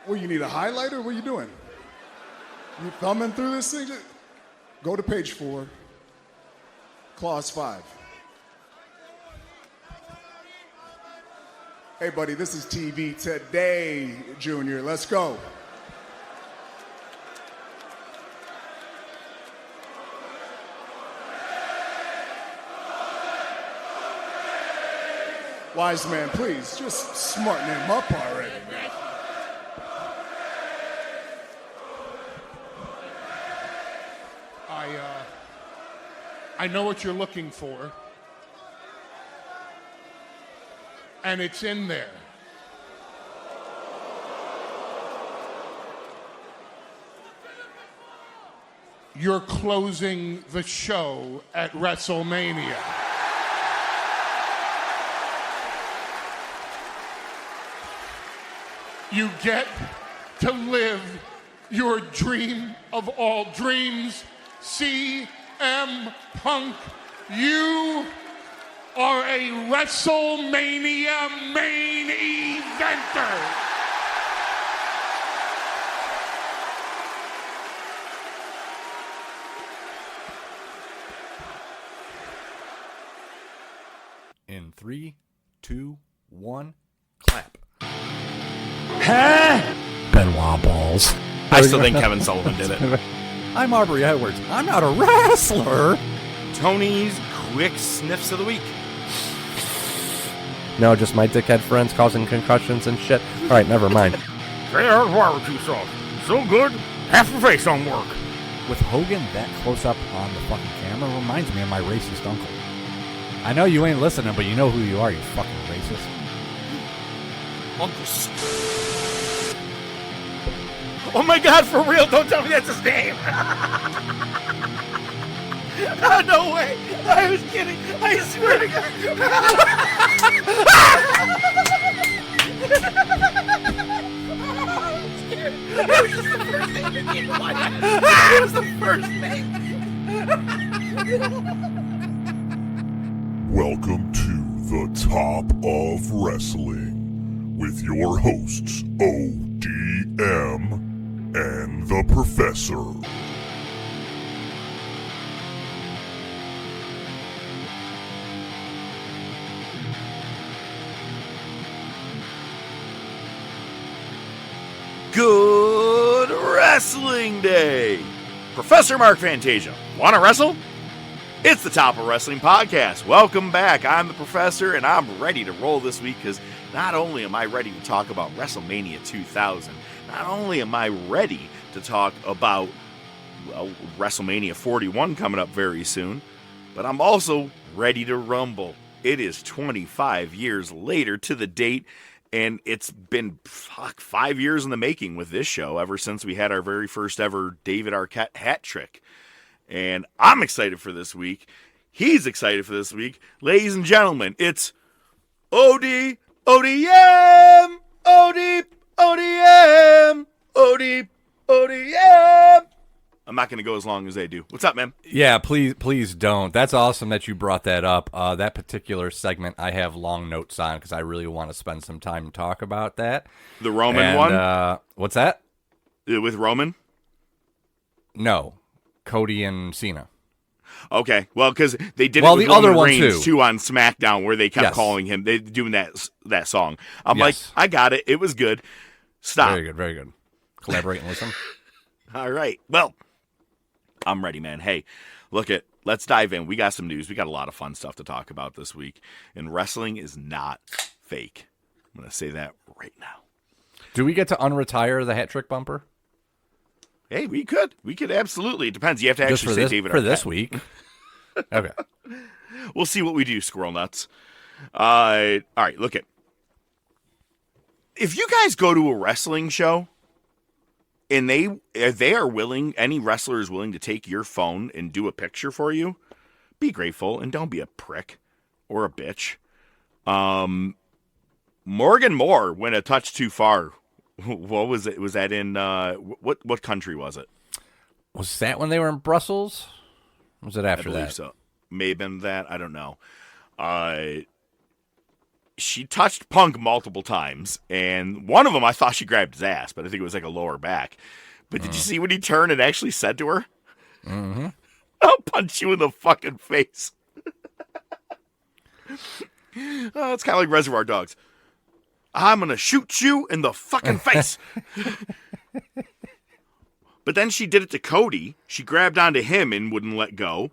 Well, you need a highlighter? What are you doing? You thumbing through this thing? Go to page 4, clause 5. Hey, buddy, this is TV today, Junior. Let's go. Wise man, please, just smarten him up already, man. I know what you're looking for, and it's in there. You're closing the show at WrestleMania. You get to live your dream of all dreams, CM Punk. You are a WrestleMania main eventer. In 3, 2, 1, clap. Huh? Benoit balls. I still think Kevin Sullivan did it. I'm Aubrey Edwards. I'm not a wrestler. Tony's quick sniffs of the week. No, just my dickhead friends causing concussions and shit. All right, never mind. JR's barbecue sauce. So good, half the face don't work. With Hogan that close up on the fucking camera reminds me of my racist uncle. I know you ain't listening, but you know who you are, you fucking racist. Oh my God, for real, don't tell me that's his name. Oh, no way. I was kidding. I swear to God. I'm scared. It was just the first thing that came to my head. It was the first thing. Welcome to the Top of Wrestling with your hosts ODM and the Professor. Good Wrestling Day! Professor Mark Fantasia, wanna wrestle? It's the Top of Wrestling Podcast. Welcome back. I'm the Professor, and I'm ready to roll this week because not only am I ready to talk about WrestleMania 2000, not only am I ready to talk about WrestleMania 41 coming up very soon, but I'm also ready to rumble. It is 25 years later to the date, and it's been 5 years in the making with this show ever since we had our very first ever David Arquette hat trick. And I'm excited for this week. He's excited for this week. Ladies and gentlemen, it's OD, ODM, OD, ODM, OD, ODM. I'm not going to go as long as they do. What's up, man? Yeah, please don't. That's awesome that you brought that up. That particular segment I have long notes on because I really want to spend some time to talk about that. The Roman one? What's that? With Roman? No. Cody and Cena. Okay, well, because they did well, it with the other Roman one Reigns too on SmackDown, where they kept calling him, they doing that song. I'm like, I got it. It was good. Stop. Very good, very good. Collaborate and listen. All right. Well, I'm ready, man. Hey, let's dive in. We got some news. We got a lot of fun stuff to talk about this week, and wrestling is not fake. I'm going to say that right now. Do we get to unretire the hat trick bumper? Hey, we could. We could absolutely. It depends. You have to actually say David Arquette. For this week. Okay. We'll see what we do, squirrel nuts. All right, look it. If you guys go to a wrestling show and if they are willing, any wrestler is willing to take your phone and do a picture for you, be grateful and don't be a prick or a bitch. Morgan Moore went a touch too far. What was it? Was that in what country was it? Was that when they were in Brussels? Or was it after I believe that? So. May have been that. I don't know. she touched Punk multiple times, and one of them I thought she grabbed his ass, but I think it was like a lower back. But did you see when he turned and actually said to her, I'll punch you in the fucking face. It's kind of like Reservoir Dogs. I'm going to shoot you in the fucking face. But then she did it to Cody. She grabbed onto him and wouldn't let go.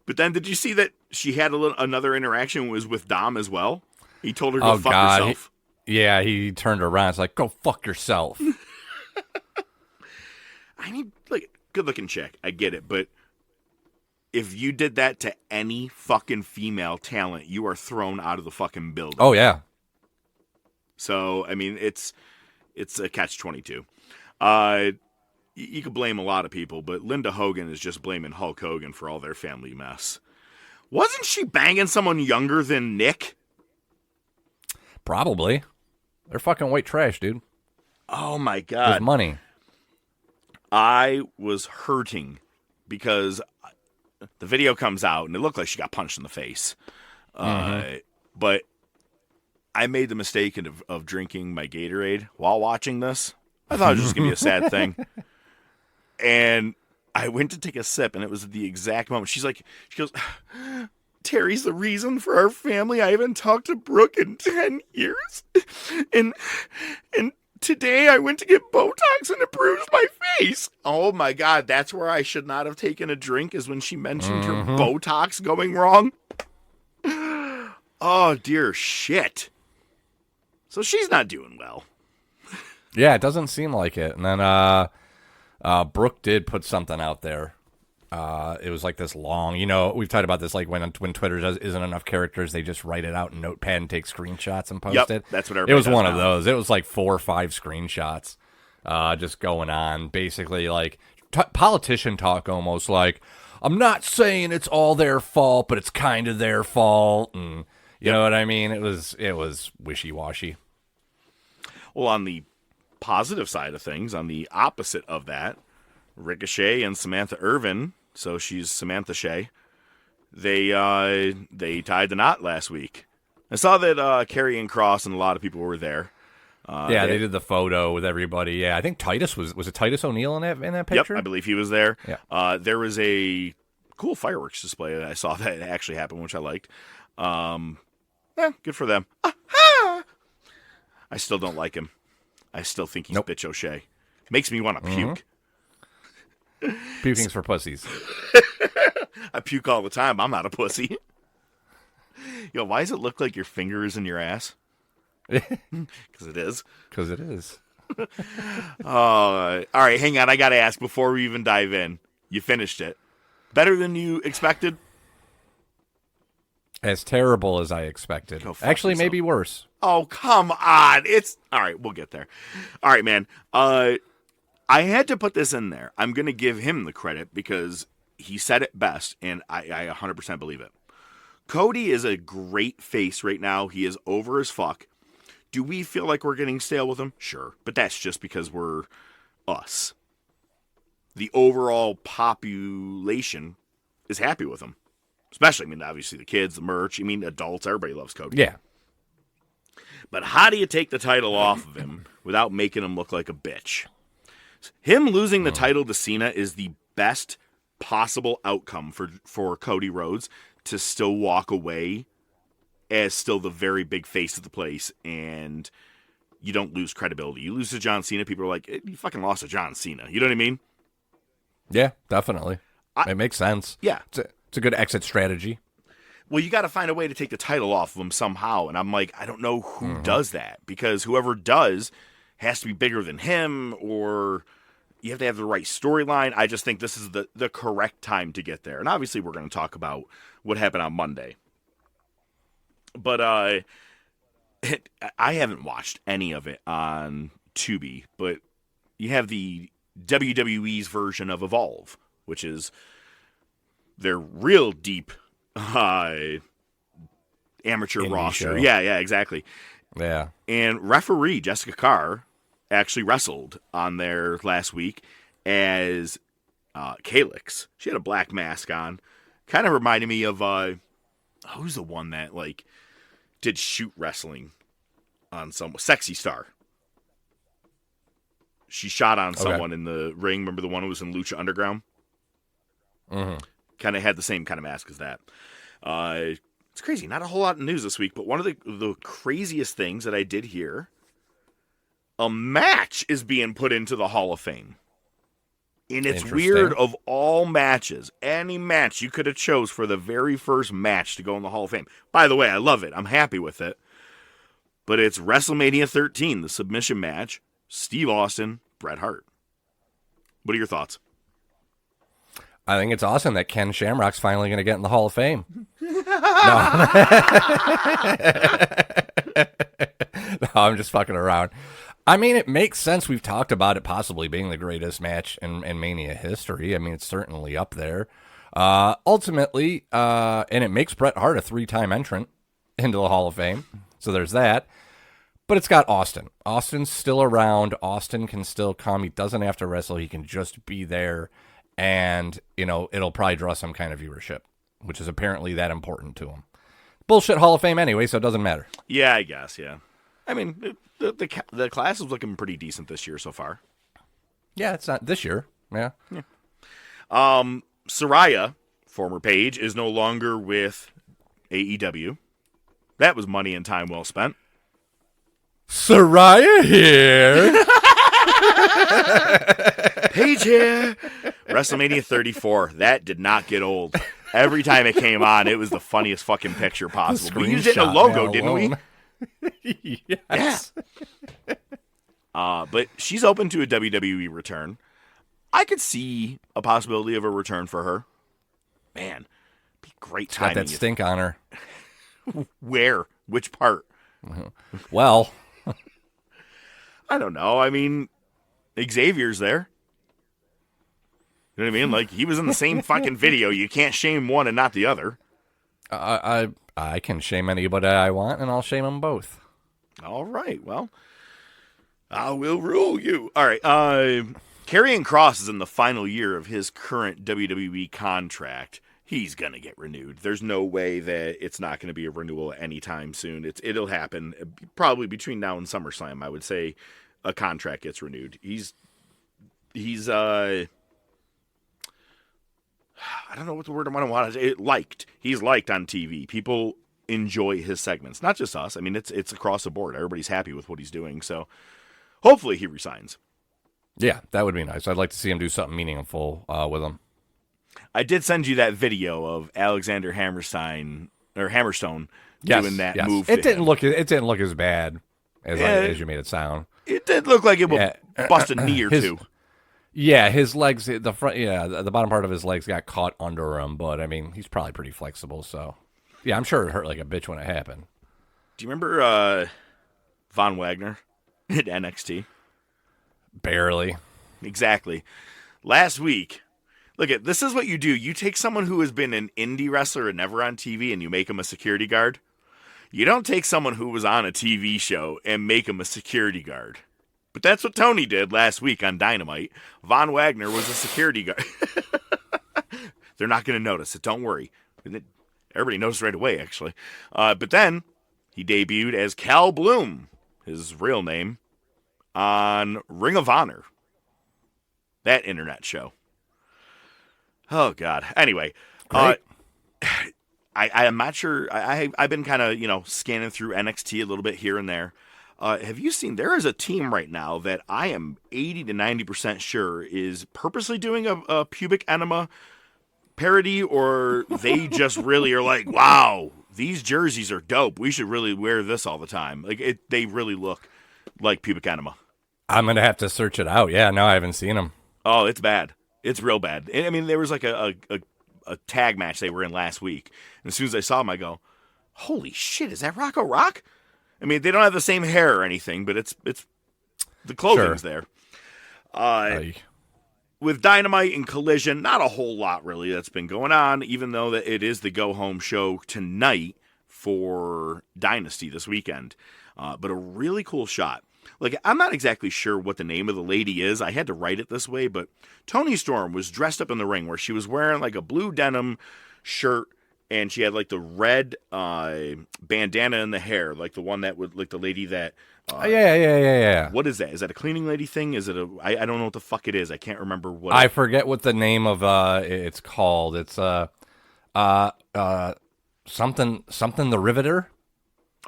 But then did you see that she had another interaction was with Dom as well? He told her to go fuck herself. Yeah, he turned around. It's like, go fuck yourself. I mean, look, good-looking chick. I get it. But if you did that to any fucking female talent, you are thrown out of the fucking building. Oh, yeah. So, I mean, it's a catch-22. You could blame a lot of people, but Linda Hogan is just blaming Hulk Hogan for all their family mess. Wasn't she banging someone younger than Nick? Probably. They're fucking white trash, dude. Oh, my God. With money. I was hurting because the video comes out, and it looked like she got punched in the face. But I made the mistake of drinking my Gatorade while watching this. I thought it was just going to be a sad thing. And I went to take a sip, and it was at the exact moment. She goes, Terry's the reason for our family. I haven't talked to Brooke in 10 years. And today I went to get Botox, and it bruised my face. Oh, my God. That's where I should not have taken a drink, is when she mentioned her Botox going wrong. Oh, dear shit. So she's not doing well. Yeah, it doesn't seem like it. And then Brooke did put something out there. It was like this long, we've talked about this, like when Twitter isn't enough characters, they just write it out in Notepad and take screenshots and post it. That's what everybody It was does one now. of those. It was like 4 or 5 screenshots just going on. Basically, like politician talk almost, like, I'm not saying it's all their fault, but it's kind of their fault. And you know what I mean? It was wishy-washy. Well, on the positive side of things, on the opposite of that, Ricochet and Samantha Irvin, so she's Samantha Shea, they tied the knot last week. I saw that Karrion Kross and a lot of people were there. They did the photo with everybody. Yeah, I think Titus was it Titus O'Neil in that picture? Yep, I believe he was there. Yeah. There was a cool fireworks display that I saw that actually happened, which I liked. Good for them. I still don't like him. I still think he's Bitch O'Shea. Makes me want to puke. Puking's for pussies. I puke all the time. I'm not a pussy. Why does it look like your finger is in your ass? Because it is. Because it is. All right, hang on. I got to ask before we even dive in. You finished it. Better than you expected? As terrible as I expected. Actually, yourself. maybe worse. Oh, come on. It's all right. We'll get there. All right, man. I had to put this in there. I'm going to give him the credit because he said it best, and I 100% believe it. Cody is a great face right now. He is over as fuck. Do we feel like we're getting stale with him? Sure. But that's just because we're us. The overall population is happy with him. Especially, obviously the kids, the merch. Adults. Everybody loves Cody. Yeah. But how do you take the title off of him without making him look like a bitch? Him losing the title to Cena is the best possible outcome for Cody Rhodes to still walk away as still the very big face of the place, and you don't lose credibility. You lose to John Cena, people are like, you fucking lost to John Cena. You know what I mean? Yeah, definitely. It makes sense. Yeah. It's a good exit strategy. Well, you got to find a way to take the title off of him somehow, and I'm like, I don't know who does that, because whoever does has to be bigger than him, or you have to have the right storyline. I just think this is the correct time to get there. And obviously we're going to talk about what happened on Monday. But I haven't watched any of it on Tubi, but you have the WWE's version of Evolve, which is their real deep amateur Indie roster. show. Yeah, exactly. Yeah. And referee Jessica Carr actually wrestled on there last week as Calyx. She had a black mask on. Kind of reminded me of who's the one that did shoot wrestling on some Sexy Star. She shot on someone in the ring. Remember the one who was in Lucha Underground? Mm-hmm. Kind of had the same kind of mask as that. It's crazy. Not a whole lot of news this week, but one of the craziest things that I did hear, a match is being put into the Hall of Fame. And it's weird, of all matches, any match you could have chose for the very first match to go in the Hall of Fame. By the way, I love it. I'm happy with it. But it's WrestleMania 13, the submission match, Steve Austin, Bret Hart. What are your thoughts? I think it's awesome that Ken Shamrock's finally going to get in the Hall of Fame. No, I'm just fucking around. I mean, it makes sense. We've talked about it possibly being the greatest match in Mania history. I mean, it's certainly up there. Ultimately, and it makes Bret Hart a 3-time entrant into the Hall of Fame. So there's that. But it's got Austin. Austin's still around. Austin can still come. He doesn't have to wrestle. He can just be there. And, you know, it'll probably draw some kind of viewership, which is apparently that important to him. Bullshit Hall of Fame anyway, so it doesn't matter. Yeah, I guess, yeah. I mean, the class is looking pretty decent this year so far. Yeah, it's not this year. Yeah. Saraya, former Paige, is no longer with AEW. That was money and time well spent. Saraya here. Paige here. WrestleMania 34. That did not get old. Every time it came on, it was the funniest fucking picture possible. We used it in a logo, didn't we? Yes. Yeah. But she's open to a WWE return. I could see a possibility of a return for her. Man, be great Got timing. that stink on her. Where? Which part? Well, I don't know. I mean, Xavier's there. You know what I mean? Like, he was in the same fucking video. You can't shame one and not the other. I can shame anybody I want, and I'll shame them both. All right. Well, I will rule you. All right. Karrion Kross is in the final year of his current WWE contract. He's going to get renewed. There's no way that it's not going to be a renewal anytime soon. It'll happen probably between now and SummerSlam. I would say a contract gets renewed. He's I don't know what the word I want to say. He's liked on TV. People enjoy his segments. Not just us. I mean, it's across the board. Everybody's happy with what he's doing. So hopefully he resigns. Yeah, that would be nice. I'd like to see him do something meaningful with him. I did send you that video of Alexander Hammerstone doing that move. It didn't look as bad as you made it sound. It did look like it would bust a knee or two. Yeah, his legs, the front, the bottom part of his legs got caught under him, but I mean, he's probably pretty flexible. So, yeah, I'm sure it hurt like a bitch when it happened. Do you remember Von Wagner at NXT? Barely. Exactly. Last week. Look, this is what you do. You take someone who has been an indie wrestler and never on TV and you make him a security guard. You don't take someone who was on a TV show and make him a security guard. But that's what Tony did last week on Dynamite. Von Wagner was a security guard. They're not going to notice it. Don't worry. Everybody noticed right away, actually. But then he debuted as Cal Bloom, his real name, on Ring of Honor. That internet show. Oh, God. Anyway, I'm not sure. I've been kind of, scanning through NXT a little bit here and there. Have you seen, there is a team right now that I am 80 to 90% sure is purposely doing a pubic enema parody, or they just really are like, wow, these jerseys are dope. We should really wear this all the time. Like, they really look like pubic enema. I'm going to have to search it out. Yeah, no, I haven't seen them. Oh, it's bad. It's real bad. I mean, there was like a tag match they were in last week. And as soon as I saw him, I go, holy shit, is that Rocco Rock? I mean, they don't have the same hair or anything, but it's the clothing's there. With Dynamite and Collision, not a whole lot really that's been going on, even though that it is the go-home show tonight for Dynasty this weekend. But a really cool shot. Like, I'm not exactly sure what the name of the lady is. I had to write it this way, but Toni Storm was dressed up in the ring where she was wearing like a blue denim shirt and she had like the red bandana in the hair, like the one that would, like the lady that. Yeah. What is that? Is that a cleaning lady thing? Is it a? I don't know what the fuck it is. I can't remember what. I forget what the name of it's called. It's something the Riveter.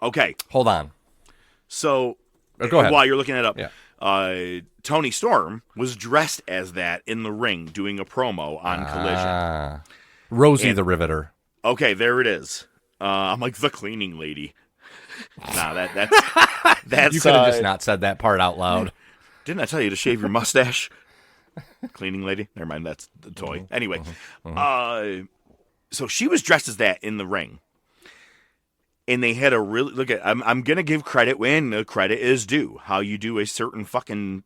Okay, Hold on. so Go ahead. while you're looking it up, Yeah. Toni Storm was dressed as that in the ring doing a promo on Collision. Rosie the Riveter. Okay, there it is. I'm like the cleaning lady. Nah, that's You could have just not said that part out loud. Didn't I tell you to shave your mustache? Cleaning lady. Never mind, that's the toy. Anyway, so she was dressed as that in the ring, and they had a really look at. I'm gonna give credit when the credit is due. How you do a certain fucking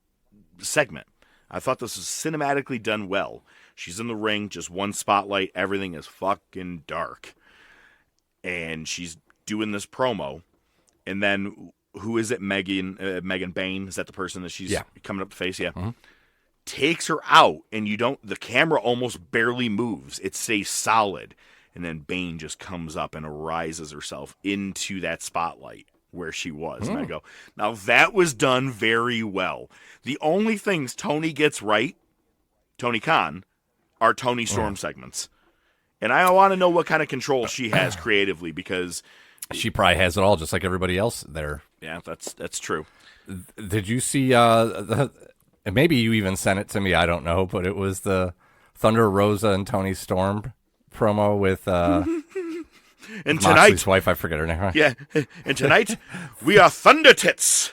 segment. I thought this was cinematically done well. She's in the ring, just one spotlight. Everything is fucking dark, and she's doing this promo. And then, who is it? Megan Bain? Is that the person that she's coming up to face? Yeah. Takes her out, and the camera almost barely moves. It stays solid. And then Bain just comes up and rises herself into that spotlight where she was. And I go, now that was done very well. The only things Tony gets right, Tony Khan, are Toni Storm segments. And I want to know what kind of control she has creatively, because She probably has it all, just like everybody else there. yeah, that's true. Did you see? Maybe you even sent it to me. I don't know, but it was the Thunder Rosa and Toni Storm promo with And Moxley's tonight, wife. I forget her name. yeah, and tonight we are Thunder Tits.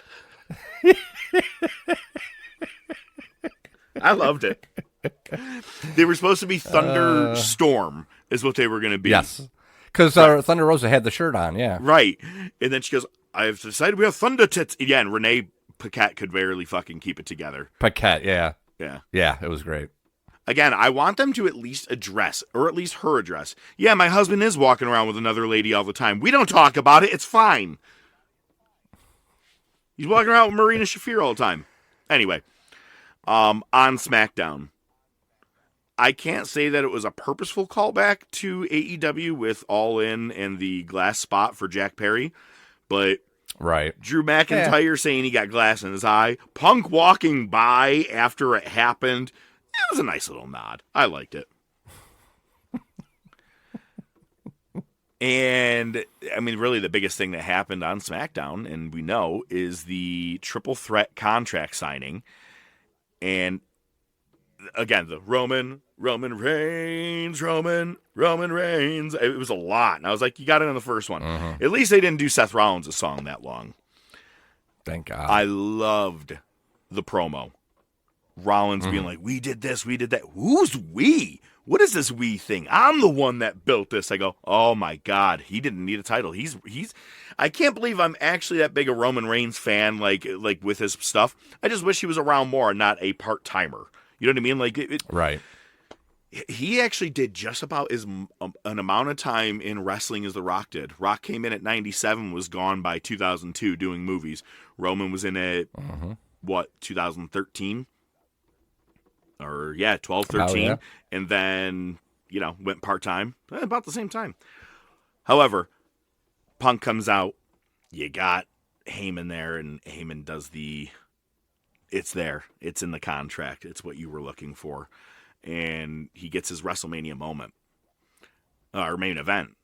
I loved it. They were supposed to be Thunderstorm, is what they were going to be. Yes, because Thunder Rosa had the shirt on. Yeah, Right. And then she goes, I've decided we are Thunder Tits. Yeah, and Renee Paquette could barely fucking keep it together. Paquette. Yeah, Yeah. it was great. Again, I want them to at least address, or at least her address. Yeah, my husband is walking around with another lady all the time. We don't talk about it. It's fine. He's walking around with Marina Shafir all the time. Anyway, on SmackDown, I can't say that it was a purposeful callback to AEW with All In and the glass spot for Jack Perry, but Right. Drew McIntyre saying he got glass in his eye, Punk walking by after it happened, it was a nice little nod. I liked it. And, I mean, really the biggest thing that happened on SmackDown, and we know, is the triple threat contract signing. And, again, the Roman Reigns. It was a lot. And I was like, you got it on the first one. At least they didn't do Seth Rollins' song that long. Thank God. I loved the promo. Rollins being like, we did this, we did that. Who's we? What is this we thing? I'm the one that built this. I go, oh my God, he didn't need a title. He's I can't believe I'm actually that big a Roman Reigns fan, like with his stuff. I just wish he was around more and not a part-timer. You know what I mean? Like, Right. he actually did just about as an amount of time in wrestling as The Rock did. Rock came in at 97, was gone by 2002 doing movies. Roman was in it, 2013? Or, 12, 13. Oh, yeah. And then, went part-time. About the same time. However, Punk comes out. You got Heyman there, and Heyman does it's there. It's in the contract. It's what you were looking for. And he gets his WrestleMania moment. Or main event.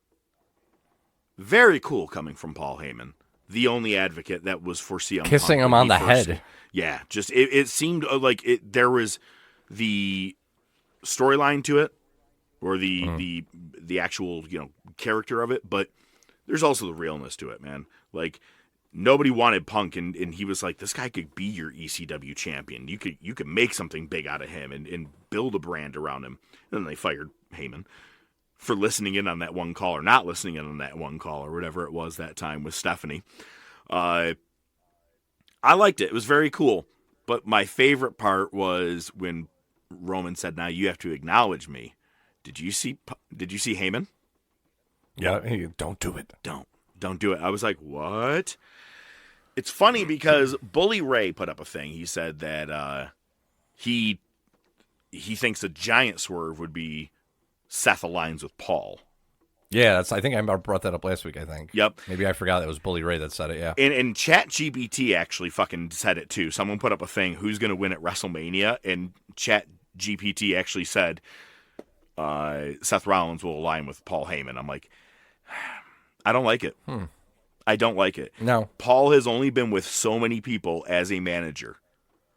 Very cool coming from Paul Heyman. The only advocate that was for CM Punk. Kissing him on the head. Yeah, just it seemed like there was the storyline to it, or the actual character of it, but there's also the realness to it, man. Like, nobody wanted Punk, and he was like, this guy could be your ECW champion. You could make something big out of him and build a brand around him. And then they fired Heyman for listening in on that one call, or not listening in on that one call, or whatever it was that time with Stephanie. I liked it. It was very cool. But my favorite part was when Roman said, now you have to acknowledge me. Did you see Heyman? Yeah. Hey, don't do it. Don't do it. I was like, what? It's funny because Bully Ray put up a thing. He said that he thinks a giant swerve would be Seth aligns with Paul. Yeah, I think I brought that up last week, I think. Yep. Maybe I forgot it was Bully Ray that said it, yeah. And ChatGPT actually fucking said it too. Someone put up a thing, who's going to win at WrestleMania, and ChatGPT actually said Seth Rollins will align with Paul Heyman. I'm like, I don't like it. I don't like it. No. Paul has only been with so many people as a manager.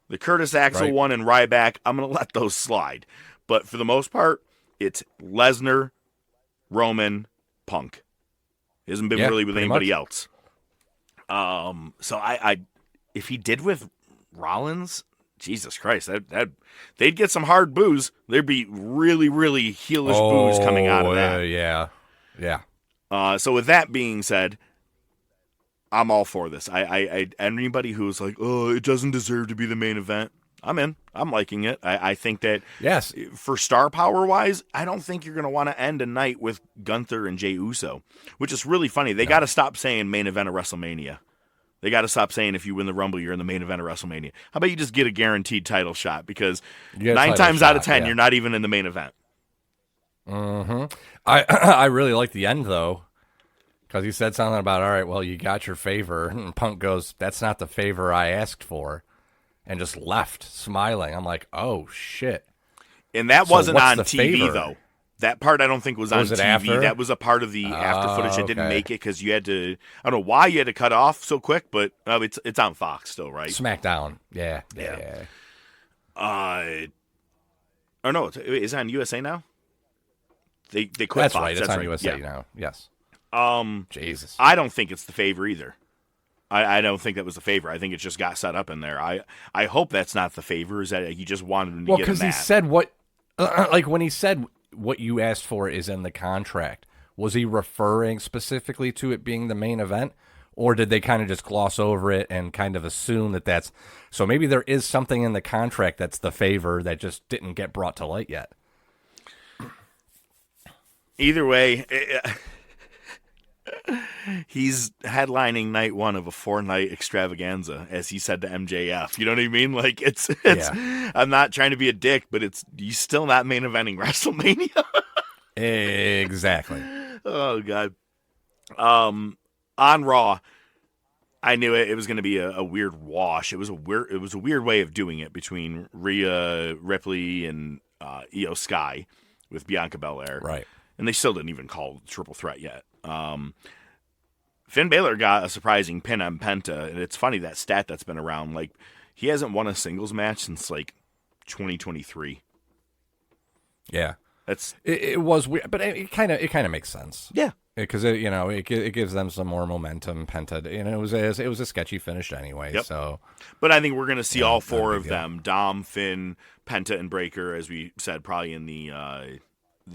The Curtis Axel Right. one and Ryback, I'm going to let those slide. But for the most part, it's Lesnar, Roman, Punk. He hasn't been really with pretty anybody much. else. So I if he did with Rollins, Jesus Christ, that they'd get some hard boos. There'd be really, really heelish boos coming out of that. Yeah. So with that being said, I'm all for this. I anybody who's like, oh, it doesn't deserve to be the main event, I'm in. I'm liking it. I think that Yes. for star power wise, I don't think you're going to want to end a night with Gunther and Jey Uso, which is really funny. They got to stop saying main event of WrestleMania. They got to stop saying if you win the Rumble, you're in the main event of WrestleMania. How about you just get a guaranteed title shot? Because You get a 9 title times out of shot, 10, yeah. you're not even in the main event. I really like the end, though, because he said something about, all right, well, you got your favor. And Punk goes, that's not the favor I asked for, and just left smiling. I'm like, oh, shit. And that So wasn't what's on the TV, favor? though. That part I don't think was on Was it TV. after? That was a part of the after footage that didn't okay. make it because you had to. I don't know why you had to cut off so quick, but it's on Fox still, right? SmackDown. Yeah. Or no, is it on USA now? They quit That's Fox. right. It's That's on right. USA Yeah. now. Yes. Jesus. I don't think it's the favor either. I don't think that was the favor. I think it just got set up in there. I hope that's not the favor. Is that he just wanted him to Well, get him because he that. said what, like when he said what you asked for is in the contract, was he referring specifically to it being the main event? Or did they kind of just gloss over it and kind of assume that that's... So maybe there is something in the contract that's the favor that just didn't get brought to light yet. Either way, he's headlining night one of a 4-night extravaganza, as he said to MJF. You know what I mean? Like, it's Yeah. I'm not trying to be a dick, but he's still not main eventing WrestleMania. Exactly. Oh, God. On Raw, I knew it was going to be a weird wash. It was a weird way of doing it between Rhea Ripley and Io Sky with Bianca Belair. Right. And they still didn't even call the triple threat yet. Finn Balor got a surprising pin on Penta, and it's funny, that stat that's been around. Like, he hasn't won a singles match since like 2023. Yeah. That's It was weird, but it kind of makes sense. yeah. Because it gives them some more momentum. Penta, it was a sketchy finish anyway. Yep. So, But I think we're going to see all four not a of big deal. them: Dom, Finn, Penta, and Breaker, as we said, probably in the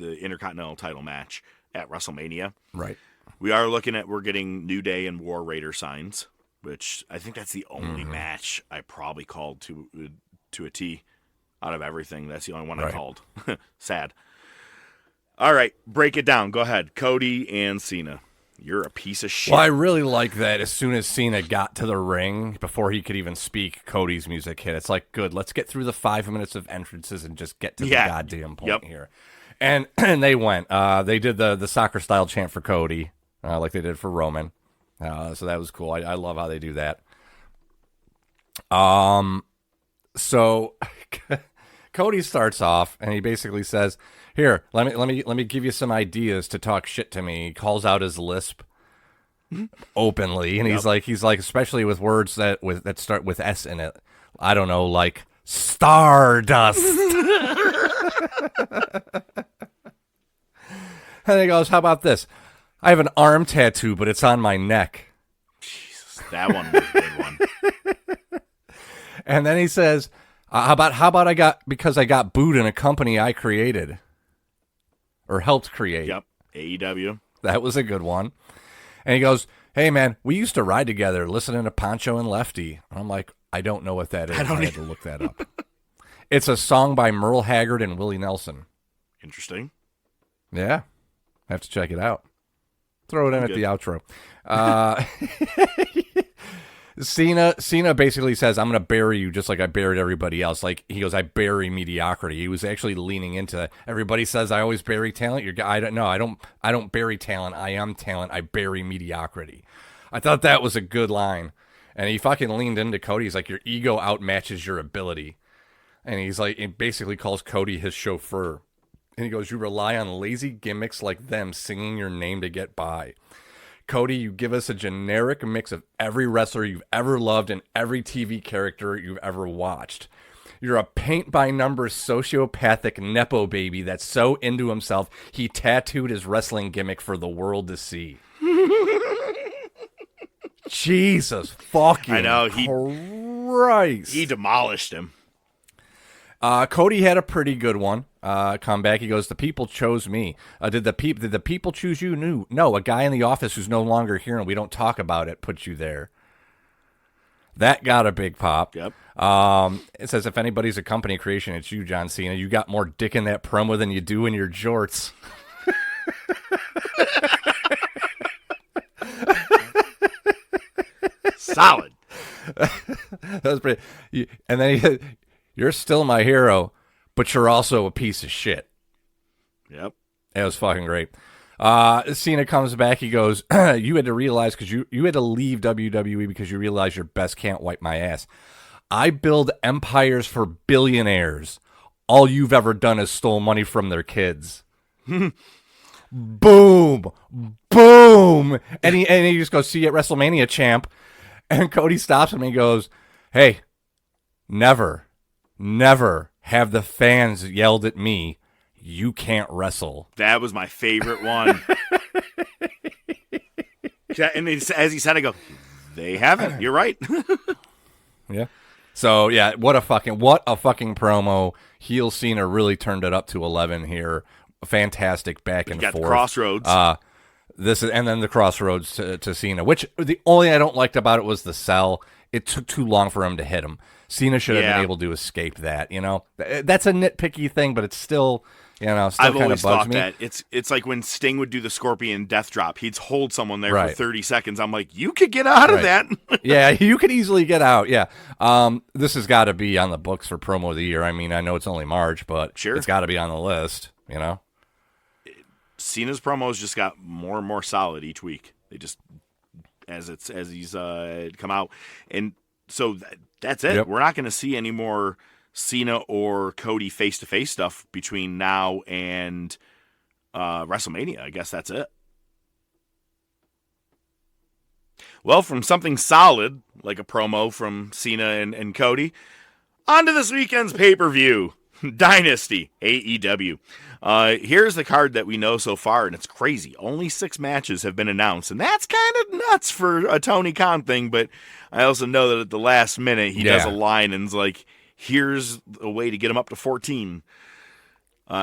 Intercontinental title match at WrestleMania. right. We're getting New Day and War Raider signs, which I think that's the only Mm-hmm. match I probably called to a T out of everything. That's the only one I Right. called. Sad. All right, break it down. Go ahead. Cody and Cena. You're a piece of shit. Well, I really like that as soon as Cena got to the ring, before he could even speak, Cody's music hit. It's like, good, let's get through the 5 minutes of entrances and just get to the Yeah. goddamn point Yep. here. And they went. They did the soccer-style chant for Cody, like they did for Roman. So that was cool. I love how they do that. So Cody starts off, and he basically says, "Here, let me give you some ideas to talk shit to me." He calls out his lisp openly, and he's like, especially with words that start with S in it. I don't know, like Stardust. And he goes, "How about this? I have an arm tattoo, but it's on my neck." That one was a big one. And then he says, how about I got booed in a company I created or helped create." Yep. AEW. That was a good one. And he goes, "Hey man, we used to ride together listening to Pancho and Lefty." And I'm like, I don't know what that is. I had to look that up. It's a song by Merle Haggard and Willie Nelson. Interesting. Yeah. I have to check it out. Throw it in at good. the outro. Cena basically says, "I'm going to bury you just like I buried everybody else." Like he goes, "I bury mediocrity." He was actually leaning into that. Everybody says I always bury talent. I don't know. I don't bury talent. I am talent. I bury mediocrity. I thought that was a good line, and he fucking leaned into Cody. He's like, "Your ego outmatches your ability," and he's like, he basically calls Cody his chauffeur, and he goes, "You rely on lazy gimmicks like them singing your name to get by. Cody, you give us a generic mix of every wrestler you've ever loved and every TV character you've ever watched. You're a paint-by-number sociopathic Nepo baby that's so into himself he tattooed his wrestling gimmick for the world to see." Jesus fucking I know, Christ. He demolished him. Cody had a pretty good one. Comeback. He goes, "The people chose me. Did the people choose you? No. A guy in the office who's no longer here and we don't talk about it put you there." That got a big pop. Yep. It says, "If anybody's a company creation, it's you, John Cena. You got more dick in that promo than you do in your jorts." Solid. That was pretty. And then he said, "You're still my hero, but you're also a piece of shit." Yep. It was fucking great. Cena comes back. He goes, "You had to realize because you had to leave WWE because you realized your best can't wipe my ass. I build empires for billionaires. All you've ever done is stole money from their kids." Boom, boom, and he just goes, "See you at WrestleMania, champ." And Cody stops him and he goes, "Hey, never have the fans yelled at me, 'You can't wrestle.'" That was my favorite one. And as he said, I go, "They haven't. You're right." Yeah. So yeah, what a fucking promo. Heel Cena really turned it up to 11 here. Fantastic back and You got forth. the crossroads. And then the crossroads to Cena, which the only I don't liked about it was the sell. It took too long for him to hit him. Cena should have been able to escape that. That's a nitpicky thing, but it's still, still I've kind of always bugs thought me. that it's like when Sting would do the Scorpion Death Drop. He'd hold someone there Right. for 30 seconds. I'm like, you could get out of that. Yeah, you could easily get out. Yeah, this has got to be on the books for promo of the year. I mean, I know it's only March, but Sure. it's got to be on the list. Cena's promos just got more and more solid each week. They just as he's come out, and so that's it. Yep. We're not going to see any more Cena or Cody face-to-face stuff between now and WrestleMania. I guess that's it. Well, from something solid like a promo from Cena and Cody, on to this weekend's pay-per-view. Dynasty, AEW. Here's the card that we know so far, and it's crazy. Only 6 matches have been announced, and that's kind of nuts for a Tony Khan thing, but I also know that at the last minute he does a line and is like, here's a way to get him up to 14.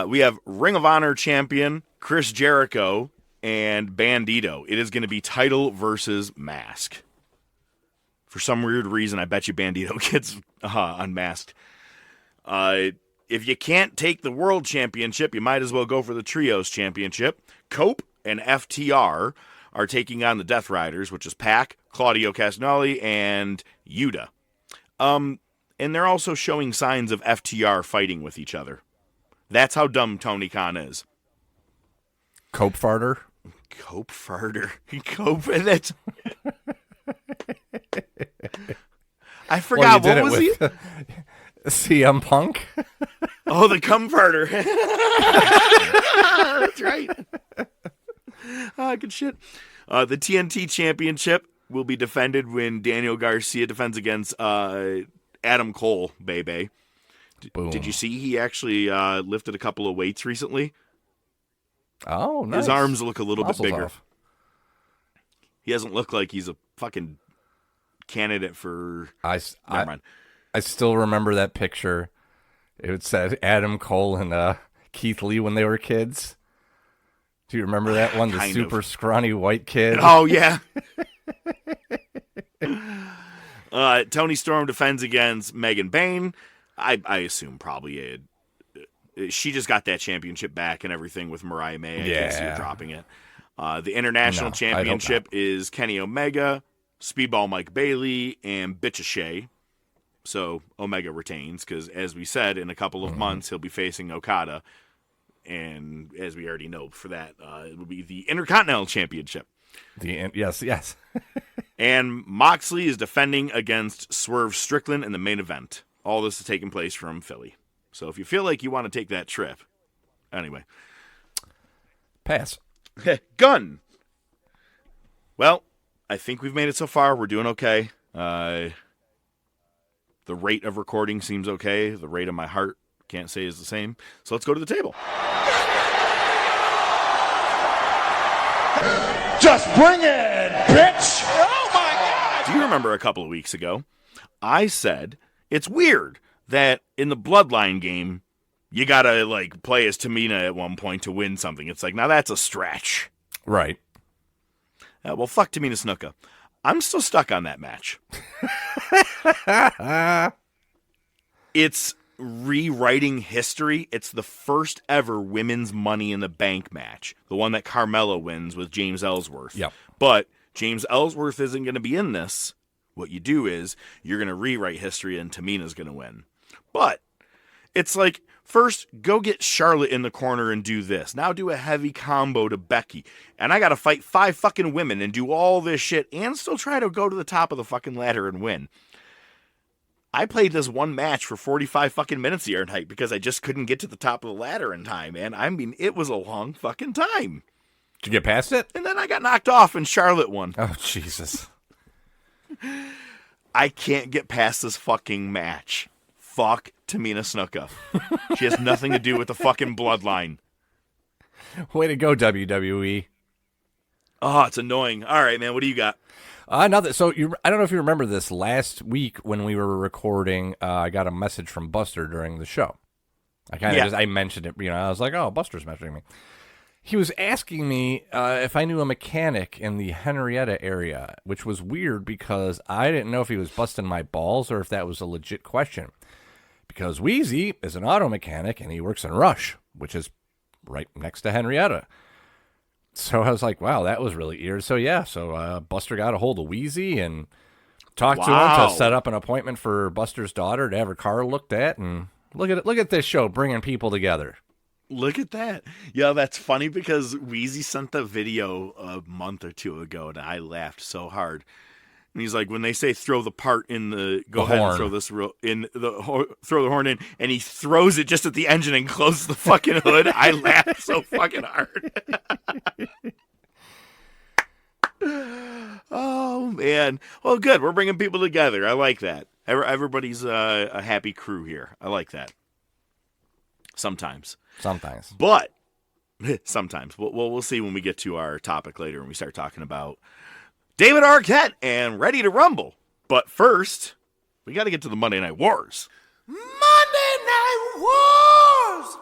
We have Ring of Honor champion Chris Jericho and Bandito. It is going to be title versus mask. For some weird reason, I bet you Bandito gets unmasked. If you can't take the World Championship, you might as well go for the Trios Championship. Cope and FTR are taking on the Death Riders, which is Pac, Claudio Castagnoli, and Yuta. And they're also showing signs of FTR fighting with each other. That's how dumb Tony Khan is. Cope farter. Cope farter. Cope. That's... I forgot. What was he? CM Punk. Oh, the comforter. That's right. Good shit. The TNT Championship will be defended when Daniel Garcia defends against Adam Cole, Bebe. Did you see he actually lifted a couple of weights recently? Oh, nice. His arms look a little Muscles bit bigger. off. He doesn't look like he's a fucking candidate for... Never mind. I still remember that picture. It said Adam Cole and Keith Lee when they were kids. Do you remember that one? The super scrawny white kid. Oh, yeah. Tony Storm defends against Megan Bayne. I assume probably she just got that championship back and everything with Mariah May. I can't see her dropping it. The International Championship is Kenny Omega Speedball Mike Bailey and Bitchishay. So Omega retains because, as we said, in a couple of months, he'll be facing Okada. And as we already know, for that, it will be the Intercontinental Championship. Yes. And Moxley is defending against Swerve Strickland in the main event. All this is taking place from Philly. So if you feel like you want to take that trip, anyway. Pass. Gun. Well, I think we've made it so far. We're doing okay. The rate of recording seems okay. The rate of my heart, can't say is the same. So let's go to the table. Just bring it, bitch! Oh my God! Do you remember a couple of weeks ago, I said it's weird that in the Bloodline game, you gotta like play as Tamina at one point to win something. It's like, now that's a stretch. Right. Well, fuck Tamina Snuka. I'm still stuck on that match. It's rewriting history. It's the first ever women's Money in the Bank match. The one that Carmella wins with James Ellsworth. Yep. But James Ellsworth isn't going to be in this. What you do is you're going to rewrite history and Tamina's going to win. But it's like, first, go get Charlotte in the corner and do this. Now do a heavy combo to Becky. And I got to fight 5 fucking women and do all this shit and still try to go to the top of the fucking ladder and win. I played this one match for 45 fucking minutes the other night because I just couldn't get to the top of the ladder in time, man. I mean, it was a long fucking time. Did you get past it? And then I got knocked off and Charlotte won. Oh, Jesus. I can't get past this fucking match. Fuck Tamina Snuka. She has nothing to do with the fucking Bloodline. Way to go, WWE. Oh, it's annoying. All right, man, what do you got? Nothing. So I don't know if you remember this last week when we were recording. I got a message from Buster during the show. I mentioned it. I was like, "Oh, Buster's messaging me." He was asking me if I knew a mechanic in the Henrietta area, which was weird because I didn't know if he was busting my balls or if that was a legit question. Because Wheezy is an auto mechanic and he works in Rush, which is right next to Henrietta. So I was like, wow, that was really weird. So Buster got a hold of Wheezy and talked to him to set up an appointment for Buster's daughter to have her car looked at. And look at this show bringing people together. Look at that. Yeah, that's funny because Wheezy sent the video a month or two ago and I laughed so hard. And he's like, when they say throw the part in the ahead horn. And throw this throw the horn in, and he throws it just at the engine and closes the fucking hood. I laughed so fucking hard. Oh man. Well, good. We're bringing people together. I like that. Everybody's a happy crew here. I like that. Sometimes. But sometimes. We'll see when we get to our topic later when we start talking about David Arquette and Ready to Rumble. But first, we got to get to the Monday Night Wars. Monday Night Wars!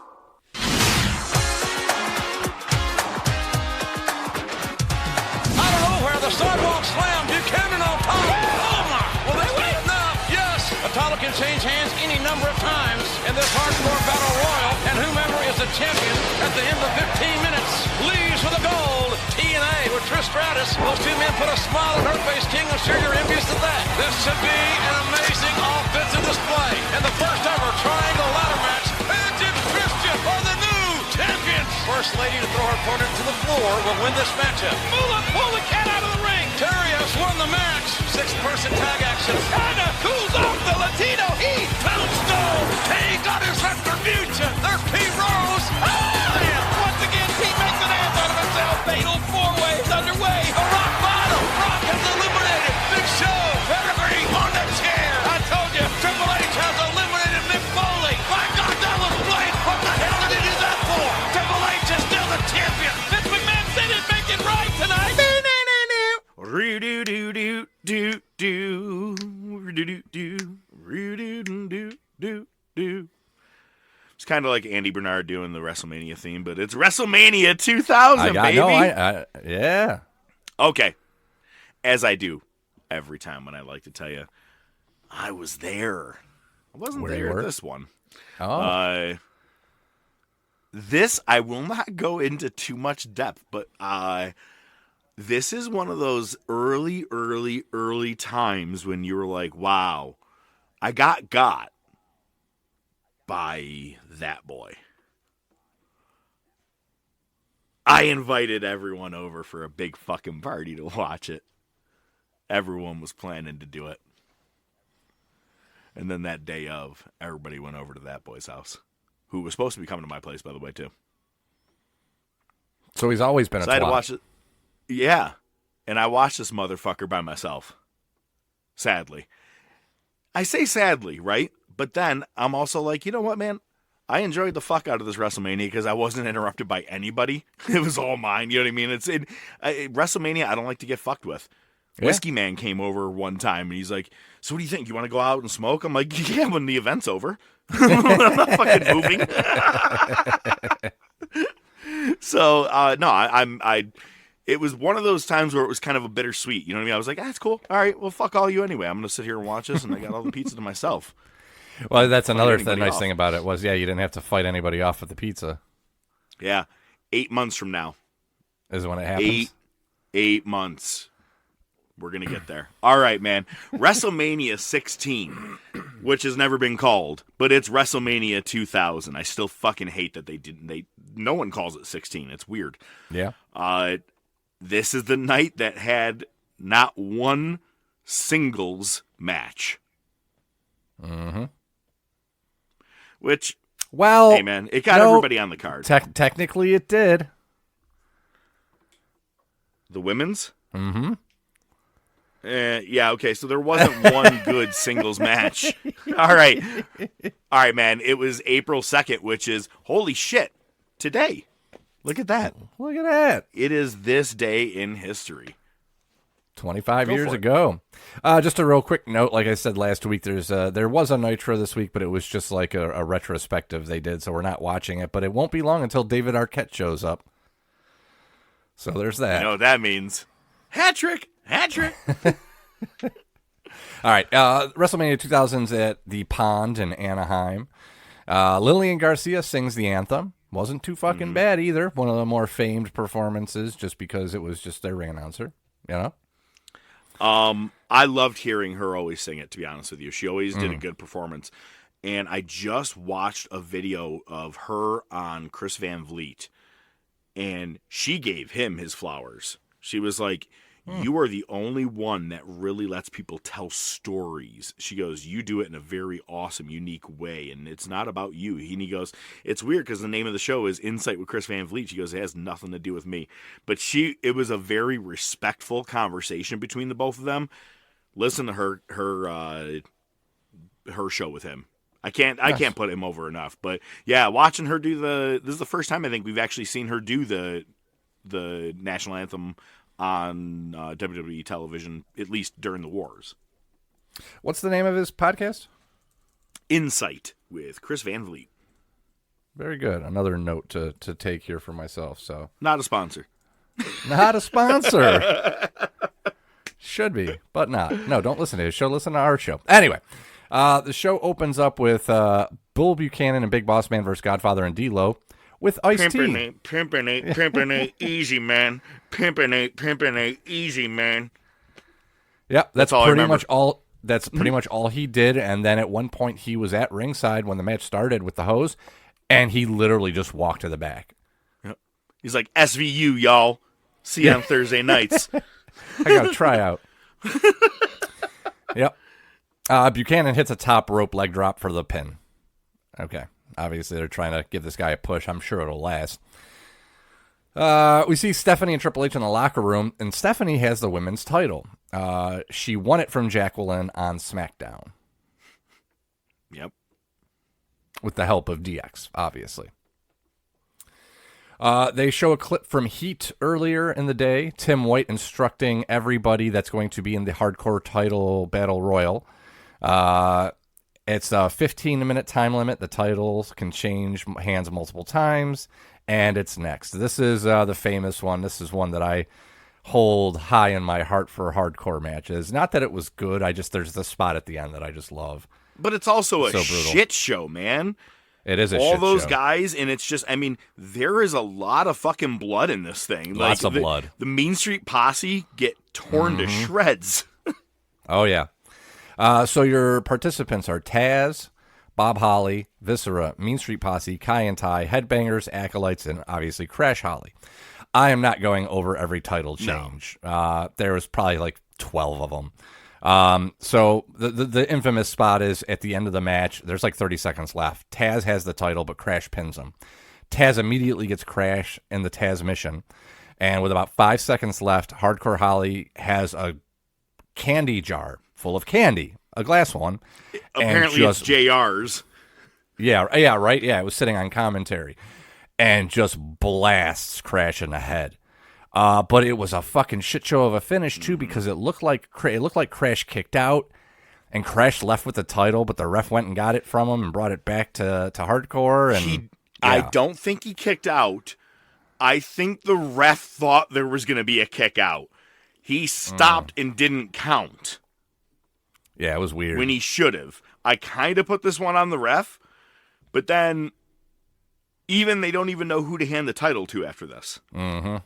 I don't know where the sidewalk slammed Buchanan on top. Oh my! Will they win? No. Yes. A title can change hands any number of times in this hardcore battle royal, and whomever is the champion at the end of 15 minutes leaves with the gold. TNA with Trish Stratus. Those two men put a smile on her face. King, I'm sure you're envious of that. This should be an amazing offensive display. And the first ever triangle ladder match. Edge and Christian are the new champions. First lady to throw her opponent to the floor will win this matchup. Moolah pull the cat out of the ring. Terrios won the match. 6-person tag action. Kinda cools off the Latino heat. Tombstone. He got his retribution. There's Pete Rose. Oh, yeah. Once again, Pete makes an ass out of himself. Fatal 4-way is underway. A rock bottom. Rock has eliminated Big Show. Pedigree on the chair. I told you, Triple H has eliminated Mick Foley. My God, that was Blake. What the hell did he do that for? Triple H is still the champion. Vince McMahon said he'd make it right tonight. It's kind of like Andy Bernard doing the WrestleMania theme, but it's WrestleMania 2000, baby. Yeah. Okay. As I do every time when I like to tell you, I was there. I wasn't Where you there were? at this one. Oh. This, I will not go into too much depth, but this is one of those early times when you were like, wow, I got by that boy. I invited everyone over for a big fucking party to watch it. Everyone was planning to do it. And then that day of, everybody went over to that boy's house, who was supposed to be coming to my place, by the way, too. So he's always been a So I had to twat. watch it. Yeah. And I watched this motherfucker by myself. Sadly. I say sadly, right? But then I'm also like, you know what, man? I enjoyed the fuck out of this WrestleMania because I wasn't interrupted by anybody. It was all mine. You know what I mean? WrestleMania, I don't like to get fucked with. Yeah. Whiskey Man came over one time and he's like, so what do you think? You want to go out and smoke? I'm like, yeah, when the event's over. I'm not fucking moving. So, no, it was one of those times where it was kind of a bittersweet. You know what I mean? I was like, that's cool. All right, well, fuck all you anyway. I'm going to sit here and watch this, and I got all the pizza to myself. Well, that's another anybody nice off. thing about it was, yeah, you didn't have to fight anybody off with the pizza. Yeah, 8 months from now. Is when it happens. 8 months. We're going to get there. All right, man. WrestleMania 16, which has never been called, but it's WrestleMania 2000. I still fucking hate that they didn't. No one calls it 16. It's weird. Yeah. This is the night that had not one singles match. Mm-hmm. Which, well, hey, man, it got everybody on the card. Technically, it did. The women's? Mm-hmm. Yeah, okay, so there wasn't one good singles match. All right, man, it was April 2nd, which is, holy shit, today. Look at that. Look at that. It is this day in history. 25 Go years for it. ago. Just a real quick note, like I said last week, there was a Nitro this week, but it was just like a retrospective they did, so we're not watching it, but it won't be long until David Arquette shows up. So there's that. You know what that means? Hat trick! Hat trick! All right, WrestleMania 2000's at the Pond in Anaheim. Lillian Garcia sings the anthem. Wasn't too fucking bad either. One of the more famed performances, just because it was just their ring announcer, you know? I loved hearing her always sing it, to be honest with you. She always did a good performance. And I just watched a video of her on Chris Van Vliet, and she gave him his flowers. She was like, you are the only one that really lets people tell stories. She goes, you do it in a very awesome, unique way, and it's not about you. And he goes, it's weird because the name of the show is Insight with Chris Van Vliet. She goes, it has nothing to do with me. But it was a very respectful conversation between the both of them. Listen to her show with him. I can't put him over enough. But yeah, watching her do this is the first time I think we've actually seen her do the national anthem on WWE television, at least during the wars. What's the name of his podcast? Insight with Chris Van Vliet. Very good. Another note to take here for myself. So Not a sponsor. not a sponsor. Should be, but not. No, don't listen to his show. Listen to our show. Anyway, the show opens up with Bull Buchanan and Big Boss Man versus Godfather and D-Lo with Ice-T. Pimpin' easy, man. Pimpin' easy, man. Yep, that's all I pretty remember. much all. That's pretty much all he did. And then at one point, he was at ringside when the match started with the hose, and he literally just walked to the back. Yep. He's like, SVU, y'all. See you on Thursday nights. I got a tryout. Yep. Buchanan hits a top rope leg drop for the pin. Okay. Obviously, they're trying to give this guy a push. I'm sure it'll last. We see Stephanie and Triple H in the locker room, and Stephanie has the women's title. She won it from Jacqueline on SmackDown. Yep. With the help of DX, obviously. They show a clip from Heat earlier in the day. Tim White instructing everybody that's going to be in the Hardcore title battle royal. It's a 15-minute time limit. The titles can change hands multiple times, and it's next. This is the famous one. This is one that I hold high in my heart for hardcore matches. Not that it was good. There's the spot at the end that I just love. But it's also a So brutal. shit show, man. It is a all shit those show. guys, and it's just, I mean, there is a lot of fucking blood in this thing. Lots of blood. The Mean Street Posse get torn to shreds. Oh, yeah. So your participants are Taz, Bob Holly, Viscera, Mean Street Posse, Kai and Tai, Headbangers, Acolytes, and obviously Crash Holly. I am not going over every title change. There was probably like 12 of them. So the infamous spot is at the end of the match. There's like 30 seconds left. Taz has the title, but Crash pins him. Taz immediately gets Crash in the Taz mission. And with about 5 seconds left, Hardcore Holly has a candy jar full of candy, a glass one. Apparently it's JR's. Yeah, right. Yeah, it was sitting on commentary. And just blasts Crash in the head. But it was a fucking shit show of a finish too, because it looked like Crash kicked out, and Crash left with the title, but the ref went and got it from him and brought it back to Hardcore. And I don't think he kicked out. I think the ref thought there was going to be a kick out. He stopped and didn't count. Yeah, it was weird. When he should have. I kind of put this one on the ref, but then they don't even know who to hand the title to after this. Mm-hmm.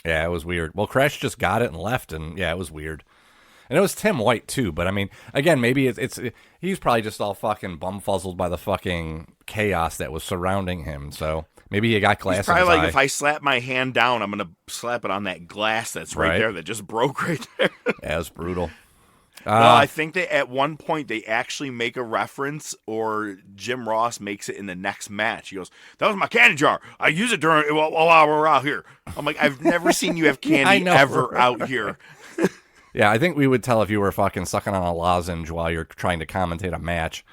Yeah, it was weird. Well, Crash just got it and left, and yeah, it was weird. And it was Tim White too, but I mean, again, maybe he's probably just all fucking bumfuzzled by the fucking chaos that was surrounding him. So maybe he got glass. He's probably in his like, eye. if I slap my hand down, I'm gonna slap it on that glass that's right there that just broke right there. Yeah, it was brutal. Well, I think that at one point they actually make a reference, or Jim Ross makes it in the next match. He goes, "That was my candy jar. I use it while we're out here." I'm like, I've never seen you have candy ever out here. Yeah, I think we would tell if you were fucking sucking on a lozenge while you're trying to commentate a match.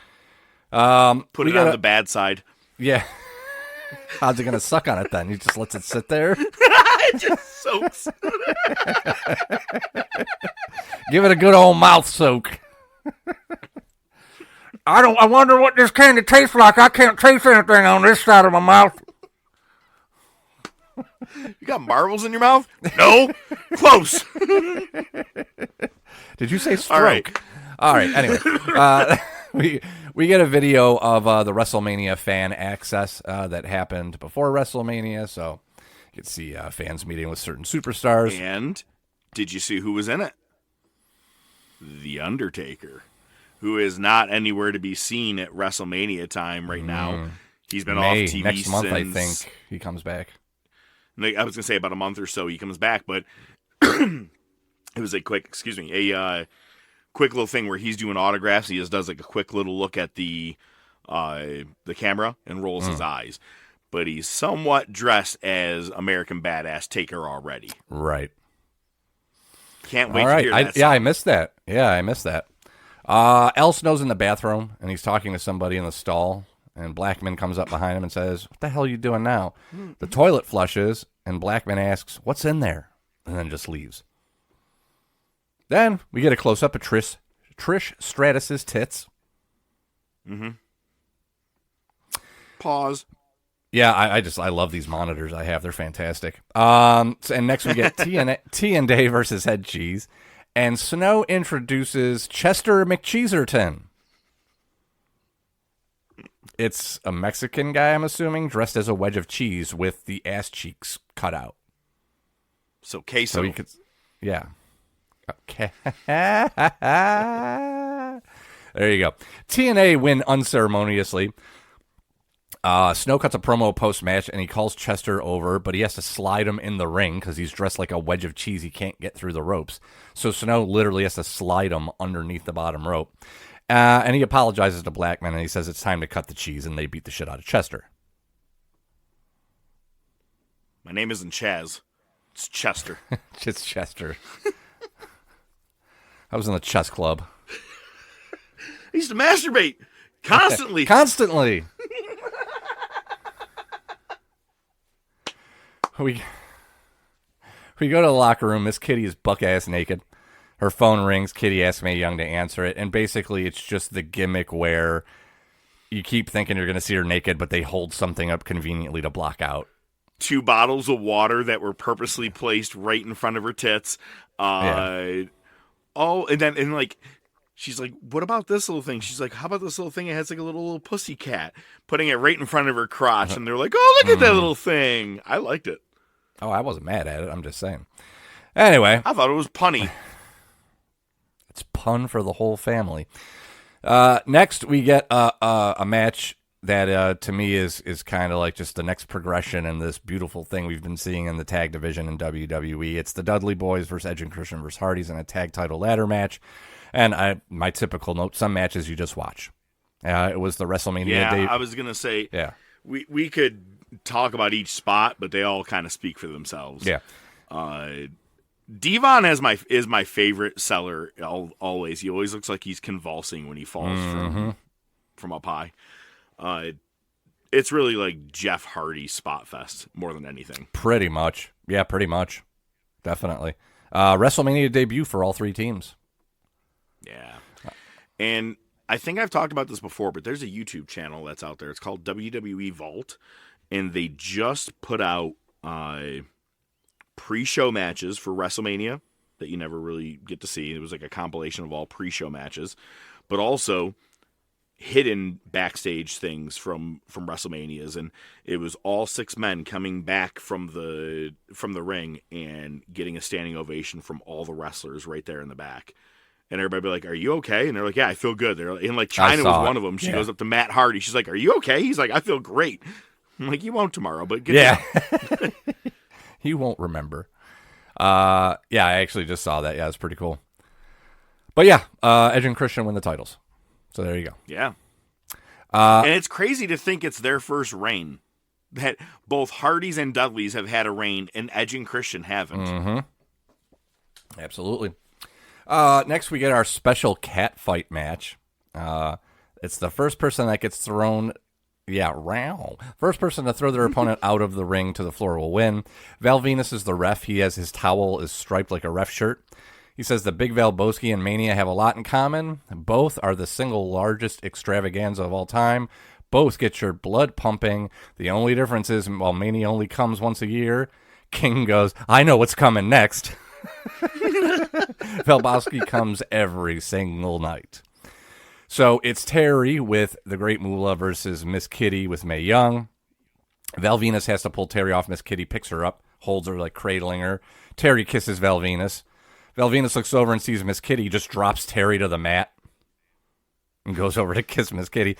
Put it on the bad side. Yeah. How's it going to suck on it then? You just lets it sit there? It just soaks. Give it a good old mouth soak. I wonder what this candy tastes like. I can't taste anything on this side of my mouth. You got marbles in your mouth? No. Close. Did you say stroke? All right. Anyway, we get a video of the WrestleMania fan access that happened before WrestleMania, so you can see fans meeting with certain superstars. And did you see who was in it? The Undertaker, who is not anywhere to be seen at WrestleMania time right now. He's been off TV next month, since, I think he comes back. I was going to say about a month or so he comes back, but it was a quick little thing where he's doing autographs. He just does like a quick little look at the camera and rolls his eyes. But he's somewhat dressed as American Badass Taker already. Right. Can't wait to hear that. I missed that. Yeah, I missed that. El Snow's in the bathroom, and he's talking to somebody in the stall, and Blackman comes up behind him and says, "What the hell are you doing now?" The toilet flushes, and Blackman asks, "What's in there?" And then just leaves. Then we get a close-up of Trish Stratus's tits. Mm-hmm. Pause. Yeah, I love these monitors I have. They're fantastic. And next we get T and Day versus Head Cheese. And Snow introduces Chester McCheeserton. It's a Mexican guy, I'm assuming, dressed as a wedge of cheese with the ass cheeks cut out. So queso. So you could, yeah. Okay. There you go. TNA win unceremoniously. Snow cuts a promo post-match, and he calls Chester over, but he has to slide him in the ring because he's dressed like a wedge of cheese. He can't get through the ropes. So Snow literally has to slide him underneath the bottom rope. And he apologizes to Blackman, and he says it's time to cut the cheese, and they beat the shit out of Chester. My name isn't Chaz. It's Chester. It's Chester. I was in the chess club. I used to masturbate constantly. Constantly. We go to the locker room. Miss Kitty is buck-ass naked. Her phone rings. Kitty asks Mae Young to answer it. And basically, it's just the gimmick where you keep thinking you're going to see her naked, but they hold something up conveniently to block out. 2 bottles of water that were purposely placed right in front of her tits. Yeah. Oh, and then She's like, what about this little thing? She's like, how about this little thing? It has like a little pussy cat, putting it right in front of her crotch. And they're like, oh, look at that little thing. I liked it. Oh, I wasn't mad at it. I'm just saying. Anyway. I thought it was punny. It's pun for the whole family. Next, we get a match that to me is kind of like just the next progression in this beautiful thing we've been seeing in the tag division in WWE. It's the Dudley Boys versus Edge and Christian versus Hardys in a tag title ladder match. And my typical note, some matches you just watch. It was the WrestleMania. Yeah, I was going to say, we could talk about each spot, but they all kind of speak for themselves. Yeah. Devon is my favorite seller always. He always looks like he's convulsing when he falls from up high. It's really like Jeff Hardy spot fest more than anything. Pretty much. Yeah, pretty much. Definitely. WrestleMania debut for all three teams. Yeah. And I think I've talked about this before, but there's a YouTube channel that's out there. It's called WWE Vault, and they just put out pre-show matches for WrestleMania that you never really get to see. It was like a compilation of all pre-show matches, but also hidden backstage things from WrestleManias, and it was all six men coming back from the ring and getting a standing ovation from all the wrestlers right there in the back. And everybody be like, "Are you okay?" And they're like, "Yeah, I feel good." And like China was one of them. She goes up to Matt Hardy. She's like, "Are you okay?" He's like, "I feel great." I'm like, "You won't tomorrow, but get You won't remember. I actually just saw that. Yeah, it's pretty cool. But yeah, Edge and Christian win the titles. So there you go. Yeah. And it's crazy to think it's their first reign. That both Hardys and Dudleys have had a reign, and Edge and Christian haven't. Mm-hmm. Absolutely. Next, we get our special cat fight match. It's the first person that gets thrown. First person to throw their opponent out of the ring to the floor will win. Val Venus is the ref. He has his towel is striped like a ref shirt. He says the Big Valboski and Mania have a lot in common. Both are the single largest extravaganza of all time. Both get your blood pumping. The only difference is, while Mania only comes once a year, King goes, I know what's coming next. Valboski comes every single night. So it's Terry with the Great Moolah versus Miss Kitty with Mae Young. Val Venus has to pull Terry off. Miss Kitty picks her up, holds her like cradling her. Terry kisses Val Venus. Val Venus looks over and sees Miss Kitty, just drops Terry to the mat and goes over to kiss Miss Kitty.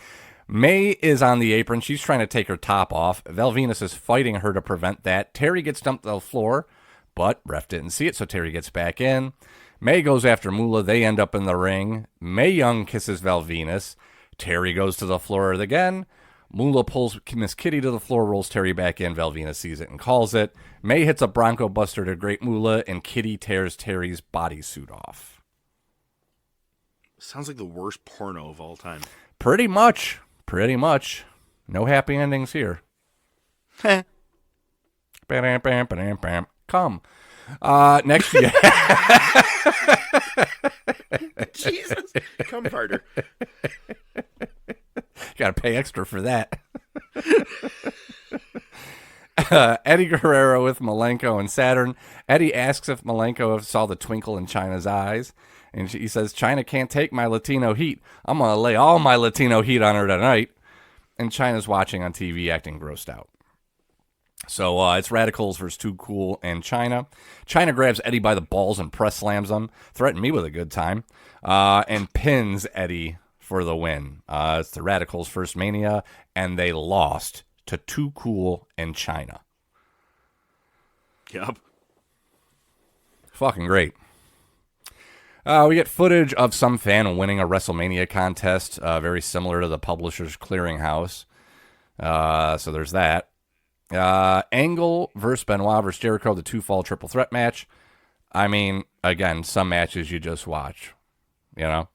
Mae is on the apron. She's trying to take her top off. Val Venus is fighting her to prevent that. Terry gets dumped to the floor, but ref didn't see it, so Terry gets back in. Mae goes after Moolah. They end up in the ring. Mae Young kisses Val Venus. Terry goes to the floor again. Moolah pulls Miss Kitty to the floor, rolls Terry back in. Val Venus sees it and calls it. Mae hits a Bronco Buster to Great Moolah, and Kitty tears Terry's bodysuit off. Sounds like the worst porno of all time. Pretty much. No happy endings here. Come. Next year. Jesus. Come harder. Got to pay extra for that. Eddie Guerrero with Malenko and Saturn. Eddie asks if Malenko saw the twinkle in Chyna's eyes. And he says, Chyna can't take my Latino heat. I'm going to lay all my Latino heat on her tonight. And Chyna's watching on TV acting grossed out. So it's Radicals versus Too Cool and Chyna. Chyna grabs Eddie by the balls and press slams him. Threatened me with a good time. And pins Eddie for the win. It's the Radicals' first Mania, and they lost to Too Cool and Chyna. Yep. Fucking great. We get footage of some fan winning a WrestleMania contest, very similar to the Publishers Clearinghouse. So there's that. Angle versus Benoit versus Jericho, the two-fall triple threat match. I mean, again, some matches you just watch, you know.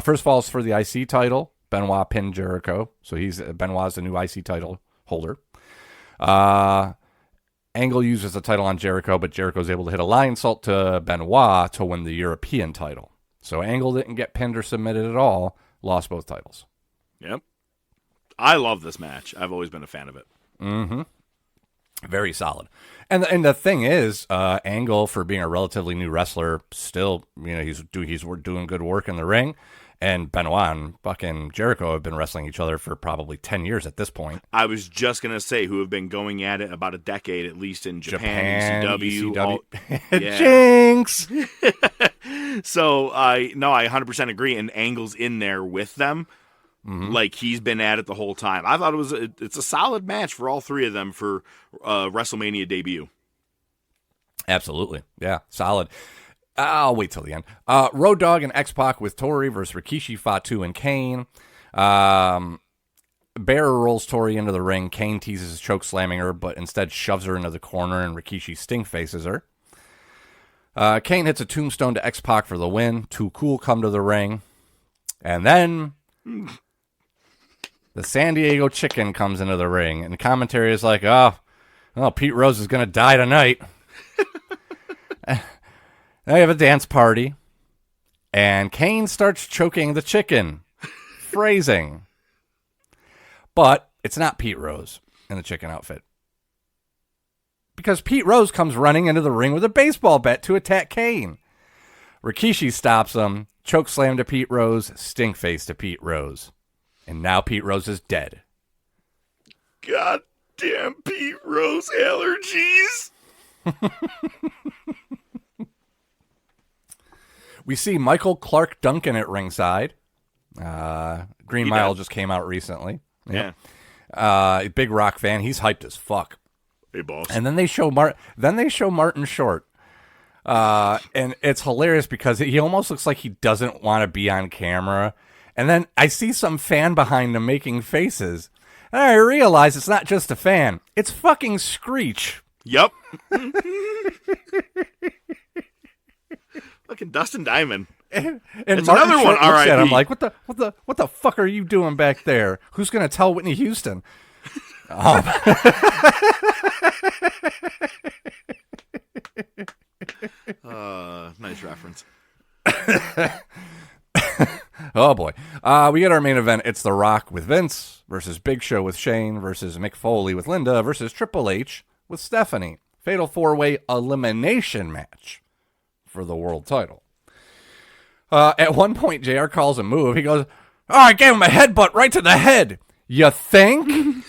First falls for the IC title. Benoit pinned Jericho, so Benoit's the new IC title holder. Angle uses the title on Jericho, but Jericho's able to hit a lion salt to Benoit to win the European title. So Angle didn't get pinned or submitted at all, lost both titles. Yep. I love this match. I've always been a fan of it. Mm-hmm. Very solid. And the thing is, Angle, for being a relatively new wrestler, still, he's doing good work in the ring. And Benoit and fucking Jericho have been wrestling each other for probably 10 years at this point. I was just going to say, who have been going at it about a decade, at least in Japan ECW. Jinx! So, I 100% agree. And Angle's in there with them. Mm-hmm. Like, he's been at it the whole time. I thought it's a solid match for all three of them for WrestleMania debut. Absolutely. Yeah, solid. I'll wait till the end. Road Dogg and X-Pac with Tori versus Rikishi, Fatu, and Kane. Bearer rolls Tori into the ring. Kane teases choke slamming her, but instead shoves her into the corner, and Rikishi stink faces her. Kane hits a tombstone to X-Pac for the win. Too Cool come to the ring. And then the San Diego Chicken comes into the ring, and the commentary is like, oh, Pete Rose is going to die tonight. They have a dance party, and Kane starts choking the chicken. Phrasing. But it's not Pete Rose in the chicken outfit. Because Pete Rose comes running into the ring with a baseball bat to attack Kane. Rikishi stops him, choke slam to Pete Rose, stink face to Pete Rose. And now Pete Rose is dead. Goddamn Pete Rose allergies. We see Michael Clark Duncan at ringside. Green Mile just came out recently. Yeah. Big Rock fan. He's hyped as fuck. Hey, boss. And then they show Martin Short. And it's hilarious because he almost looks like he doesn't want to be on camera. And then I see some fan behind him making faces. And I realize it's not just a fan. It's fucking Screech. Yep. Fucking Dustin Diamond. And it's Martin another Short one. Looks at him R.I.P. like, what the fuck are you doing back there? Who's gonna tell Whitney Houston? Nice reference. Oh boy. We get our main event. It's The Rock with Vince versus Big Show with Shane versus Mick Foley with Linda versus Triple H with Stephanie. Fatal 4-way elimination match for the world title. At one point, JR calls a move. He goes, I gave him a headbutt right to the head. You think?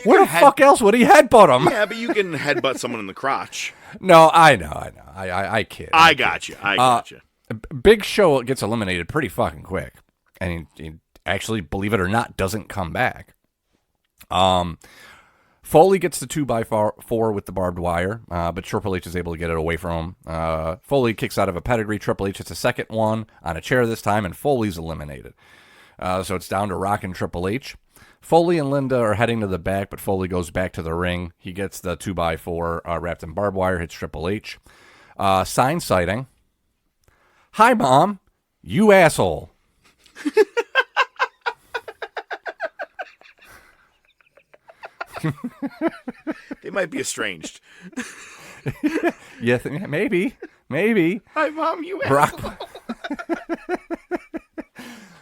Where the fuck else would he headbutt him? Yeah, but you can headbutt someone in the crotch. No, I know. I kid. I got you. Big Show gets eliminated pretty fucking quick. And he actually, believe it or not, doesn't come back. Foley gets the 2x4 with the barbed wire, but Triple H is able to get it away from him. Foley kicks out of a pedigree. Triple H hits a second one on a chair this time, and Foley's eliminated. So it's down to Rock and Triple H. Foley and Linda are heading to the back, but Foley goes back to the ring. He gets the 2x4 wrapped in barbed wire, hits Triple H. Sign sighting. Hi, Mom. You asshole. They might be estranged. Yeah, maybe. Hi, Mom, you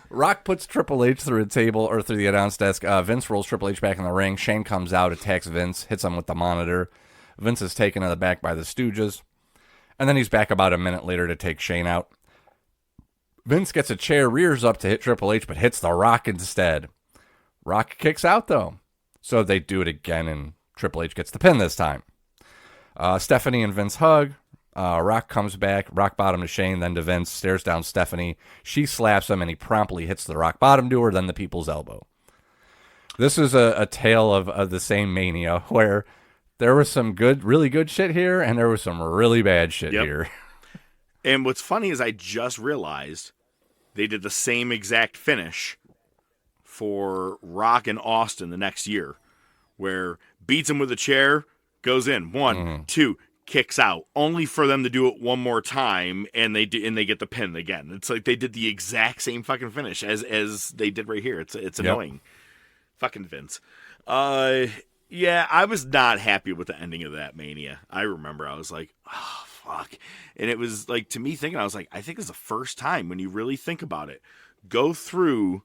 Rock puts Triple H through a table or through the announce desk. Vince rolls Triple H back in the ring. Shane comes out, attacks Vince, hits him with the monitor. Vince is taken to the back by the Stooges. And then he's back about a minute later to take Shane out. Vince gets a chair, rears up to hit Triple H, but hits The Rock instead. Rock kicks out, though. So they do it again, and Triple H gets the pin this time. Stephanie and Vince hug. Rock comes back, rock bottom to Shane, then to Vince, stares down Stephanie. She slaps him, and he promptly hits the rock bottom to her, then the people's elbow. This is a tale of the same Mania, where there was some really good shit here, and there was some really bad shit here. And what's funny is I just realized they did the same exact finish for Rock and Austin the next year, where beats him with a chair, goes in, 1, 2, kicks out, only for them to do it one more time, and they get the pin again. It's like they did the exact same fucking finish as they did right here. It's annoying. Fucking Vince. Yeah, I was not happy with the ending of that Mania. I remember I was like, oh, fuck. And it was like, to me thinking, I was like, I think it's the first time when you really think about it, go through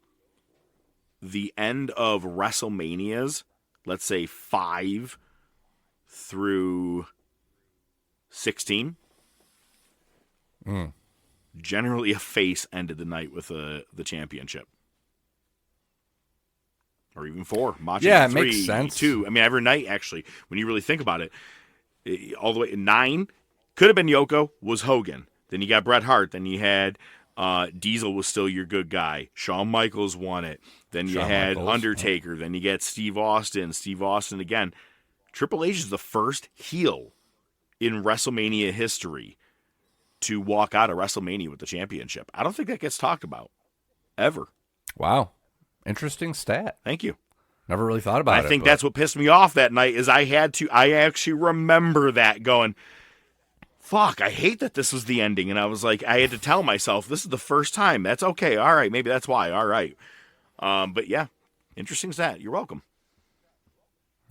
the end of WrestleManias, let's say 5 through 16. Generally, a face ended the night with the championship. Or even 4. Macho Yeah, it 3, makes sense. 2. I mean, every night, actually, when you really think about it, all the way 9 could have been Yoko, was Hogan. Then you got Bret Hart. Then you had Diesel was still your good guy. Shawn Michaels won it. Then you had Undertaker. Then you get Steve Austin. Steve Austin again. Triple H is the first heel in WrestleMania history to walk out of WrestleMania with the championship. I don't think that gets talked about ever. Wow. Interesting stat. Thank you. Never really thought about it. I think that's what pissed me off that night is I actually remember that going, fuck, I hate that this was the ending. And I was like, I had to tell myself, this is the first time. That's okay. All right. Maybe that's why. All right. But yeah, interesting stat. You're welcome.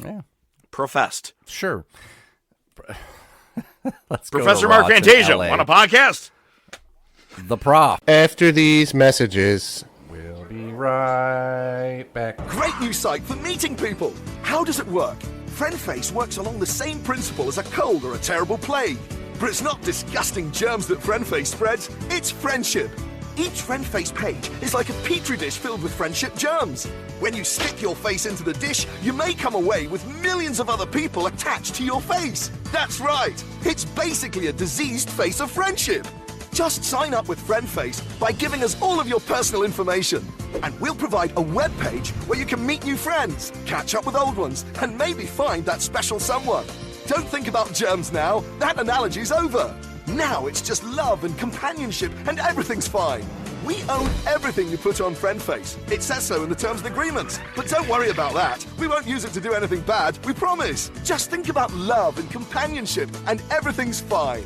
Yeah. Professed. Sure. Let's Professor go to Mark Raw to Fantasia LA. on a podcast. The Prof. After these messages. We'll be right back. Great new site for meeting people. How does it work? FriendFace works along the same principle as a cold or a terrible plague. But it's not disgusting germs that FriendFace spreads, it's friendship. Each FriendFace page is like a petri dish filled with friendship germs. When you stick your face into the dish, you may come away with millions of other people attached to your face. That's right. It's basically a diseased face of friendship. Just sign up with FriendFace by giving us all of your personal information. And we'll provide a web page where you can meet new friends, catch up with old ones, and maybe find that special someone. Don't think about germs now. That analogy's over. Now it's just love and companionship and everything's fine. We own everything you put on FriendFace. It says so in the terms and agreements. But don't worry about that. We won't use it to do anything bad, we promise. Just think about love and companionship and everything's fine.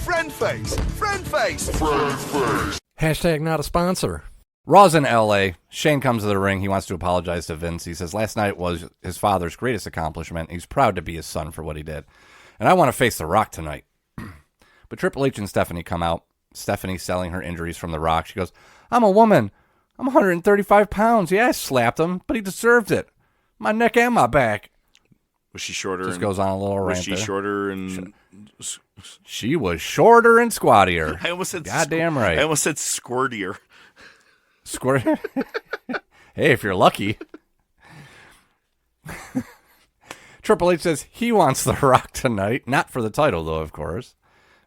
FriendFace. FriendFace. FriendFace. Hashtag not a sponsor. Raw's in LA. Shane comes to the ring. He wants to apologize to Vince. He says last night was his father's greatest accomplishment. He's proud to be his son for what he did. And I want to face The Rock tonight. But Triple H and Stephanie come out. Stephanie selling her injuries from The Rock. She goes, I'm a woman. I'm 135 pounds. Yeah, I slapped him, but he deserved it. My neck and my back. Was she shorter? Just goes on a little rant. Was she shorter and... She was shorter and squattier. I almost said... Goddamn right. I almost said squirtier. Squirt. Hey, if you're lucky. Triple H says he wants The Rock tonight. Not for the title, though, of course.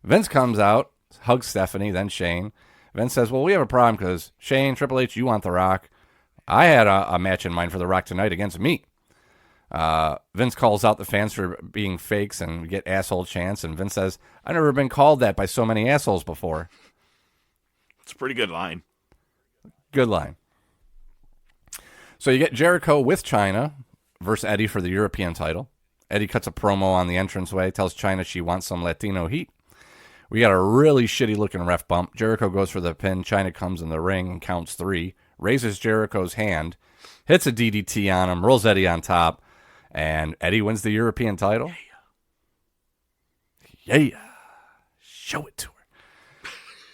Vince comes out, hugs Stephanie, then Shane. Vince says, well, we have a problem because Shane, Triple H, you want The Rock. I had a match in mind for The Rock tonight against me. Vince calls out the fans for being fakes and get asshole chants. And Vince says, I've never been called that by so many assholes before. It's a pretty good line. Good line. So you get Jericho with Chyna versus Eddie for the European title. Eddie cuts a promo on the entranceway, tells Chyna she wants some Latino heat. We got a really shitty-looking ref bump. Jericho goes for the pin. Chyna comes in the ring and counts 3. Raises Jericho's hand. Hits a DDT on him. Rolls Eddie on top. And Eddie wins the European title. Yeah. Show it to her.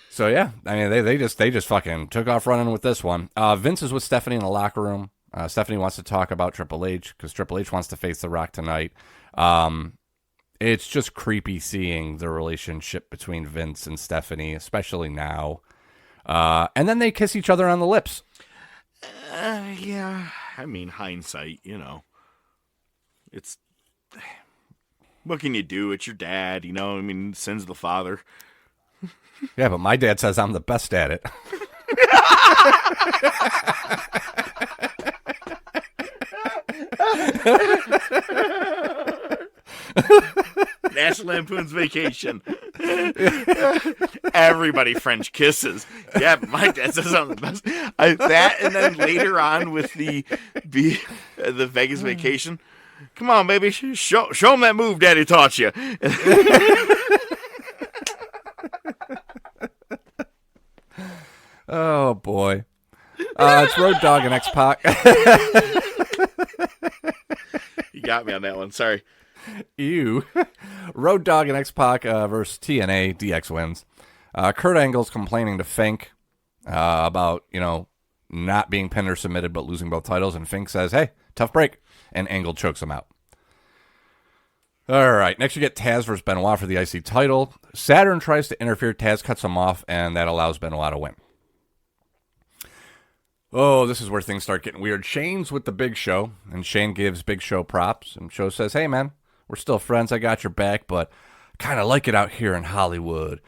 So, yeah. I mean, they just fucking took off running with this one. Vince is with Stephanie in the locker room. Stephanie wants to talk about Triple H because Triple H wants to face The Rock tonight. It's just creepy seeing the relationship between Vince and Stephanie, especially now. And then they kiss each other on the lips. Yeah. I mean, hindsight, it's... What can you do? It's your dad, I mean, sin's the father. Yeah, but my dad says I'm the best at it. National Lampoon's Vacation. Everybody French kisses. Yeah, but my dad says I'm the best. That, and then later on with the Vegas Vacation. Come on, baby, show him that move Daddy taught you. Oh boy, it's Road Dogg and X-Pac. You got me on that one. Sorry. Ew. Road Dogg and X-Pac versus TNA. DX wins. Kurt Angle's complaining to Fink about, not being pinned or submitted but losing both titles. And Fink says, hey, tough break. And Angle chokes him out. All right, next you get Taz versus Benoit for the IC title. Saturn tries to interfere. Taz cuts him off, and that allows Benoit to win. Oh, this is where things start getting weird. Shane's with the Big Show, and Shane gives Big Show props. And Show says, hey, man, we're still friends. I got your back, but I kind of like it out here in Hollywood.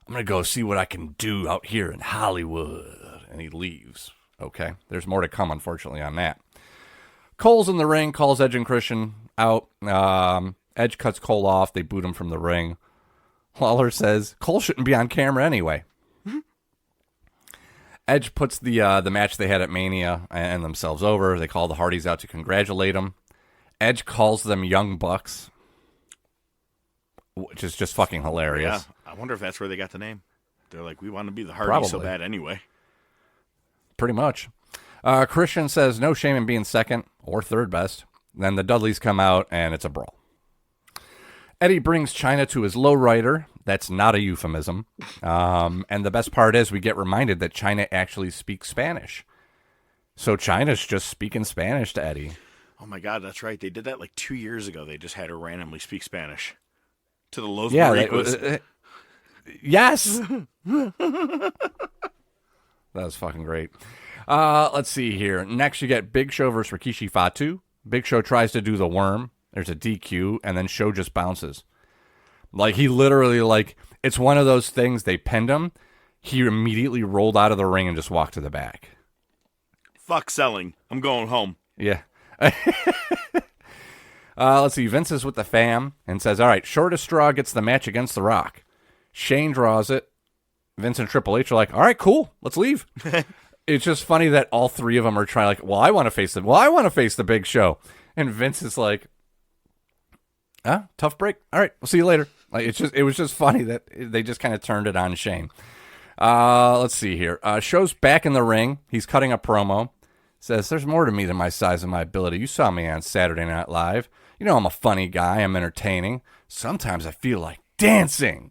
I'm going to go see what I can do out here in Hollywood. And he leaves. Okay, there's more to come, unfortunately, on that. Cole's in the ring, calls Edge and Christian out. Edge cuts Cole off. They boot him from the ring. Lawler says, Cole shouldn't be on camera anyway. Edge puts the match they had at Mania and themselves over. They call the Hardys out to congratulate him. Edge calls them Young Bucks, which is just fucking hilarious. Yeah, I wonder if that's where they got the name. They're like, we want to be the Hardys so bad anyway. Pretty much. Christian says, no shame in being second or third best. Then the Dudleys come out, and it's a brawl. Eddie brings China to his lowrider. That's not a euphemism. And the best part is we get reminded that China actually speaks Spanish. So China's just speaking Spanish to Eddie. Oh, my God, that's right. They did that like 2 years ago. They just had her randomly speak Spanish to the Los Maricos. Yes. That was fucking great. Let's see here. Next, you get Big Show versus Rikishi Fatu. Big Show tries to do the worm. There's a DQ, and then Show just bounces. Like, he literally, like, it's one of those things, they pinned him. He immediately rolled out of the ring and just walked to the back. Fuck selling. I'm going home. Yeah. Let's see. Vince is with the fam and says, all right, shortest straw gets the match against The Rock. Shane draws it. Vince and Triple H are like, all right, cool. Let's leave. It's just funny that all three of them are trying, like, well, I want to face them. Well, I want to face the Big Show. And Vince is like, tough break. All right, we'll see you later. Like, it was just funny that they just kind of turned it on Shane. Let's see here. Show's back in the ring. He's cutting a promo. Says, there's more to me than my size and my ability. You saw me on Saturday Night Live. You know I'm a funny guy. I'm entertaining. Sometimes I feel like dancing.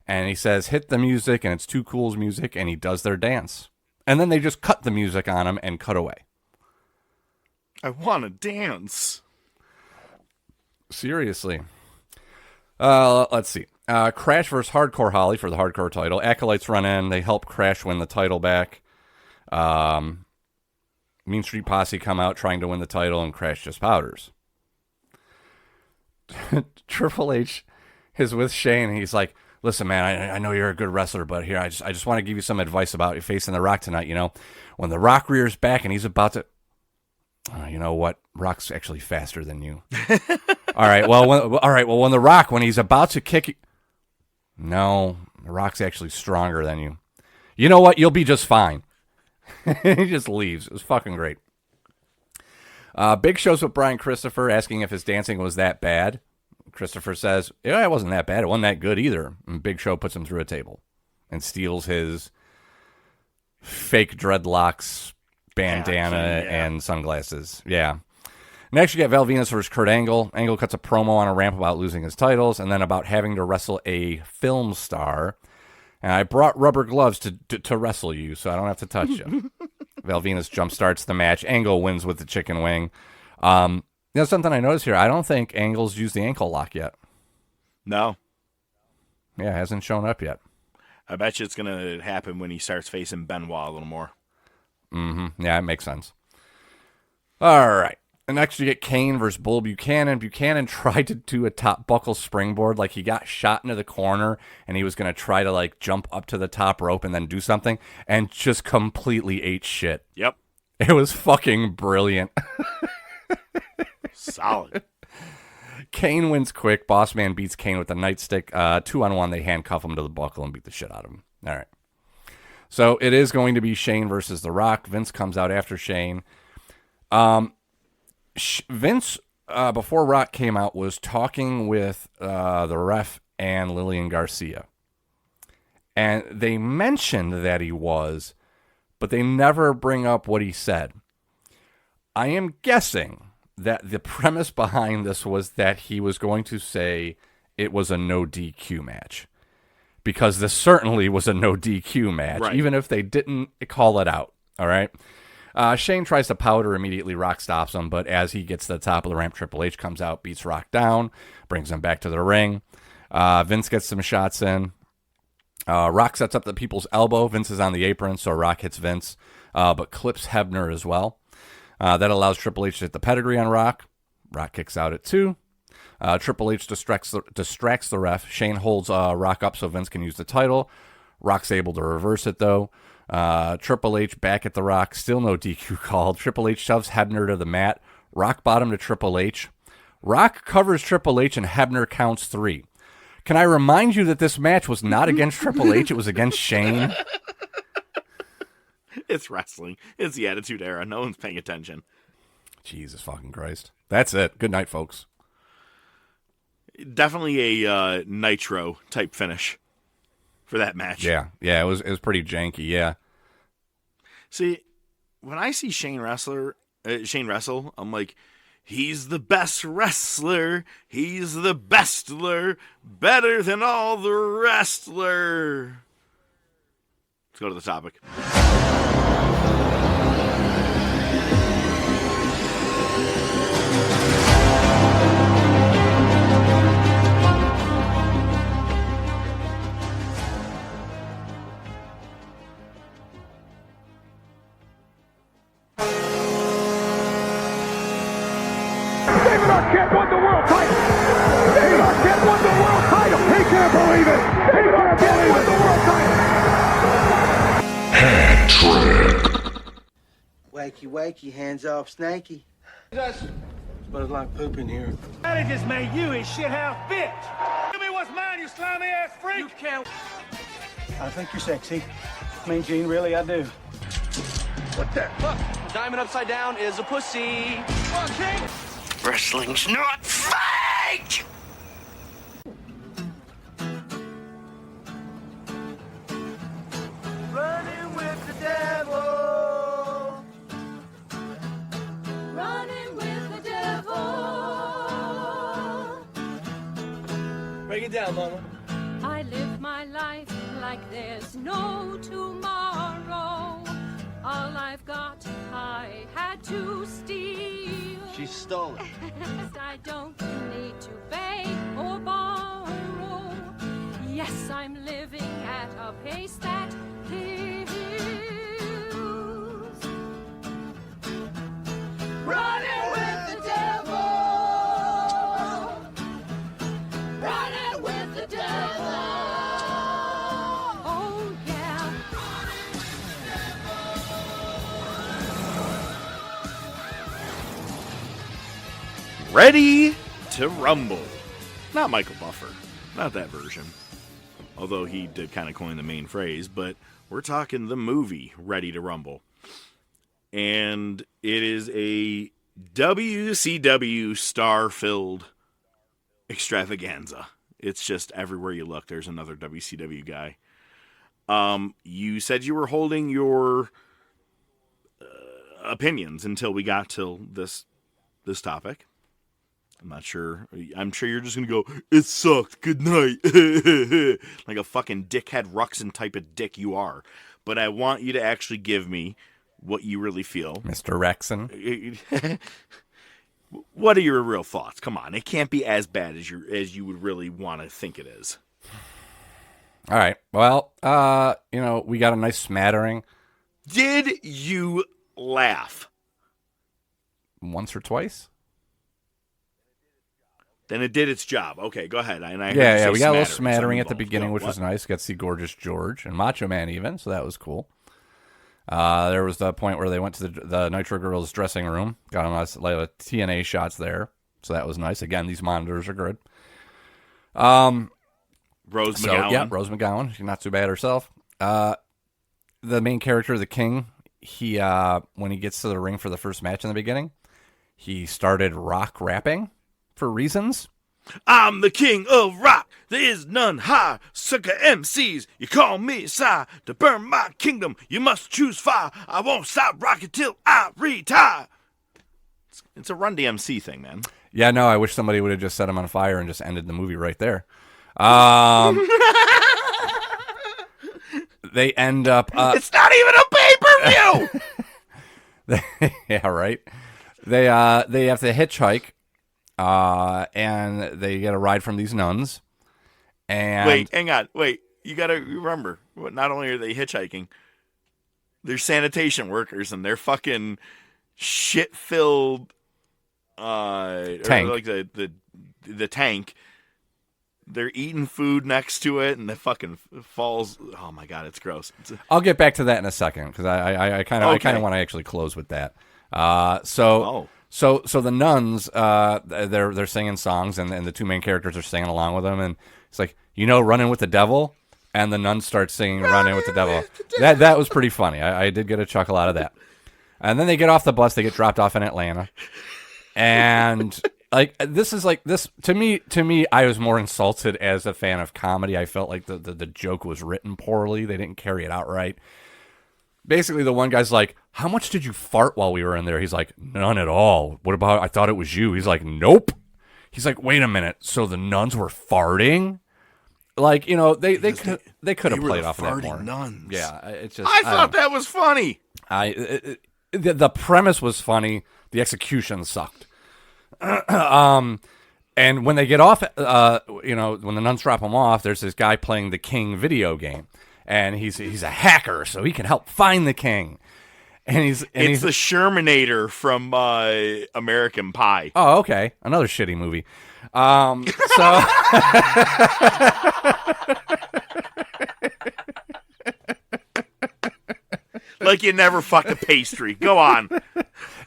And he says, hit the music, and it's Too Cool's music, and he does their dance. And then they just cut the music on him and cut away. I want to dance. Seriously. Let's see. Crash versus Hardcore Holly for the Hardcore title. Acolytes run in. They help Crash win the title back. Mean Street Posse come out trying to win the title, and Crash just powders. Triple H is with Shane, and he's like, listen, man, I know you're a good wrestler, but here, I just want to give you some advice about you facing The Rock tonight. You know, when The Rock rears back and he's about to... you know what? Rock's actually faster than you. All right, well, when The Rock, when he's about to kick you... No, The Rock's actually stronger than you. You know what? You'll be just fine. He just leaves. It was fucking great. Big Show's with Brian Christopher, asking if his dancing was that bad. Christopher says, yeah, it wasn't that bad. It wasn't that good either. And Big Show puts him through a table and steals his fake dreadlocks, bandana, and sunglasses. Yeah. Next, you get Val Venus versus Kurt Angle. Angle cuts a promo on a ramp about losing his titles and then about having to wrestle a film star. And I brought rubber gloves to wrestle you, so I don't have to touch you. Val Venus jumpstarts the match. Angle wins with the chicken wing. You know, something I noticed here, I don't think Angle's used the ankle lock yet. No. Yeah, it hasn't shown up yet. I bet you it's going to happen when he starts facing Benoit a little more. Mm-hmm. Yeah, it makes sense. All right. And next you get Kane versus Bull Buchanan. Buchanan tried to do a top buckle springboard, like he got shot into the corner and he was going to try to like jump up to the top rope and then do something and just completely ate shit. Yep. It was fucking brilliant. Solid. Kane wins quick. Boss Man beats Kane with a nightstick. 2-on-1, they handcuff him to the buckle and beat the shit out of him. All right. So it is going to be Shane versus The Rock. Vince comes out after Shane. Vince, before Rock came out, was talking with the ref and Lillian Garcia. And they mentioned that he was, but they never bring up what he said. I am guessing that the premise behind this was that he was going to say it was a no DQ match. Because this certainly was a no DQ match, right, even if they didn't call it out. All right. Shane tries to powder immediately. Rock stops him, but as he gets to the top of the ramp, Triple H comes out, beats Rock down, brings him back to the ring. Vince gets some shots in. Rock sets up the people's elbow. Vince is on the apron, so Rock hits Vince, but clips Hebner as well. That allows Triple H to hit the pedigree on Rock. Rock kicks out at 2. Triple H distracts the ref. Shane holds Rock up so Vince can use the title. Rock's able to reverse it, though. Triple H back at the Rock. Still no DQ called. Triple H shoves Hebner to the mat. Rock bottom to Triple H. Rock covers Triple H and Hebner counts 3. Can I remind you that this match was not against Triple H? It was against Shane. It's wrestling. It's the Attitude Era. No one's paying attention. Jesus fucking Christ. That's it. Good night, folks. Definitely a Nitro type finish for that match. Yeah, it was pretty janky. Yeah. See, when I see Shane wrestle, I'm like, he's the best wrestler. He's the bestler. Better than all the wrestler. Let's go to the topic. David Arquette won the world title! David Arquette won the world title! He can't believe it! David Arquette won the world title! Hat trick. Wakey, wakey, hands off, snaky. Smells like poop in here. Daddy just made you his shithouse bitch! Give me what's mine, you slimy ass freak! You can't... I think you're sexy. I mean, Gene, really, I do. What the? Look, the diamond upside down is a pussy. Come on, King! Wrestling's not fake! Running with the devil. Running with the devil. Break it down, mama. I live my life like there's no tomorrow. All I've got, I had to steal. She stole it. I don't need to beg or borrow. Yes, I'm living at a pace that kills. Running with the devil. Running with the devil. Oh, yeah. Ready to Rumble. Not Michael Buffer. Not that version. Although he did kind of coin the main phrase, but we're talking the movie Ready to Rumble. And it is a WCW star-filled extravaganza. It's just everywhere you look, there's another WCW guy. You said you were holding your opinions until we got to this topic. I'm not sure. I'm sure you're just going to go, it sucked, good night. Like a fucking dickhead Ruxin type of dick you are. But I want you to actually give me what you really feel. Mr. Rexon. What are your real thoughts? Come on. It can't be as bad as you would really want to think it is. All right. Well, we got a nice smattering. Did you laugh? Once or twice? Then it did its job. Okay, go ahead. And I we got a little smattering at the beginning, which was nice. Got to see Gorgeous George and Macho Man even, so that was cool. There was the point where they went to the Nitro Girls dressing room. Got a nice TNA shots there, so that was nice. Again, these monitors are good. Rose McGowan. Yeah, Rose McGowan. She's not too bad herself. The main character, the King, he when he gets to the ring for the first match in the beginning, he started rock rapping for reasons. I'm the king of rock. There is none high. Sucker MCs, you call me sire. To burn my kingdom, you must choose fire. I won't stop rocking till I retire. It's a Run DMC thing, man. Yeah, no, I wish somebody would have just set him on fire and just ended the movie right there. They end up... it's not even a pay-per-view! Yeah, right. They have to hitchhike, and they get a ride from these nuns. And wait, hang on. Wait, you got to remember, not only are they hitchhiking, they're sanitation workers, and they're fucking shit-filled tank. like the tank. They're eating food next to it, and the fucking falls. Oh my god, it's gross. I'll get back to that in a second because I kind of want to actually close with that. So the nuns, they're singing songs, and the two main characters are singing along with them, and it's like, running with the devil, and the nuns start singing running with the devil. That was pretty funny. I did get a chuckle out of that. And then they get off the bus, they get dropped off in Atlanta, and this to me. I was more insulted as a fan of comedy. I felt like the joke was written poorly. They didn't carry it out right. Basically, the one guy's like, "How much did you fart while we were in there?" He's like, "None at all." What about? I thought it was you. He's like, "Nope." He's like, "Wait a minute. So the nuns were farting?" Like, they could have played off of that more. Nuns. Yeah, it's just. I thought that was funny. The premise was funny. The execution sucked. And when they get off, when the nuns drop them off, there's this guy playing the King video game, and he's a hacker, so he can help find the King. And he's the Shermanator from American Pie. Oh, okay, another shitty movie. Like you never fucked a pastry. Go on.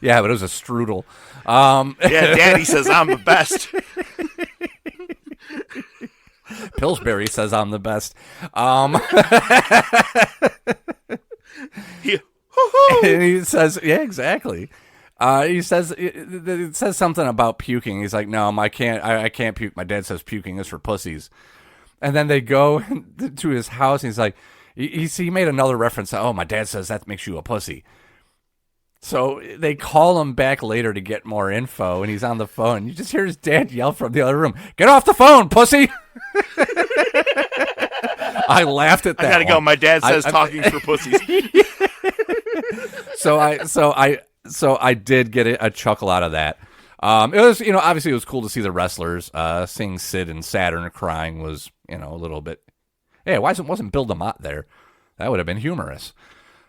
Yeah, but it was a strudel. Yeah, Daddy says I'm the best. Pillsbury says I'm the best. And he says, yeah, exactly. He says it says something about puking. He's like, no, I can't puke. My dad says puking is for pussies. And then they go to his house, and he's like, he made another reference to, oh, my dad says that makes you a pussy. So they call him back later to get more info, and he's on the phone. You just hear his dad yell from the other room, "Get off the phone, pussy!" I laughed at that. I gotta go. My dad says talking for pussies. So I did get a chuckle out of that. It was, obviously it was cool to see the wrestlers. Seeing Sid and Saturn crying was, a little bit. Hey, why wasn't Bill DeMott there? That would have been humorous.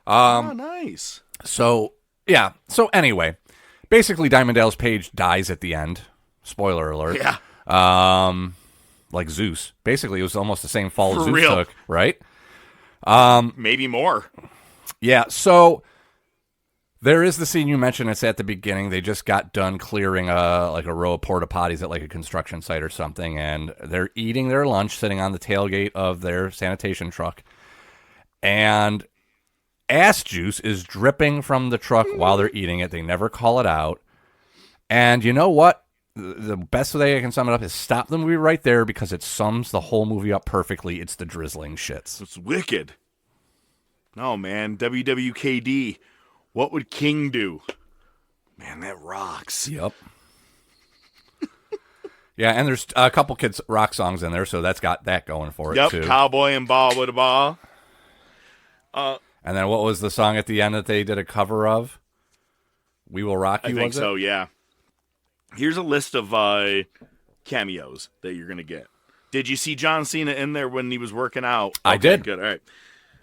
Oh, nice. So yeah. So anyway, basically, Diamond Dallas Page dies at the end. Spoiler alert. Yeah. Like Zeus. Basically, it was almost the same fall Zeus real. took, right? Maybe more. Yeah. So there is the scene you mentioned. It's at the beginning. They just got done clearing a row of porta potties at like a construction site or something, and they're eating their lunch sitting on the tailgate of their sanitation truck, and ass juice is dripping from the truck while they're eating it. They never call it out. And you know what? The best way I can sum it up is stop the movie right there, because it sums the whole movie up perfectly. It's the drizzling shits. It's wicked. No, man. WWKD. What would King do? Man, that rocks. Yep. Yeah, and there's a couple kids' rock songs in there, so that's got that going for it, too. Yep, Cowboy and Ball with a Ball. And then what was the song at the end that they did a cover of? We Will Rock You, I think was it? so, yeah. Here's a list of cameos that you're going to get. Did you see John Cena in there when he was working out? I did. Good, all right.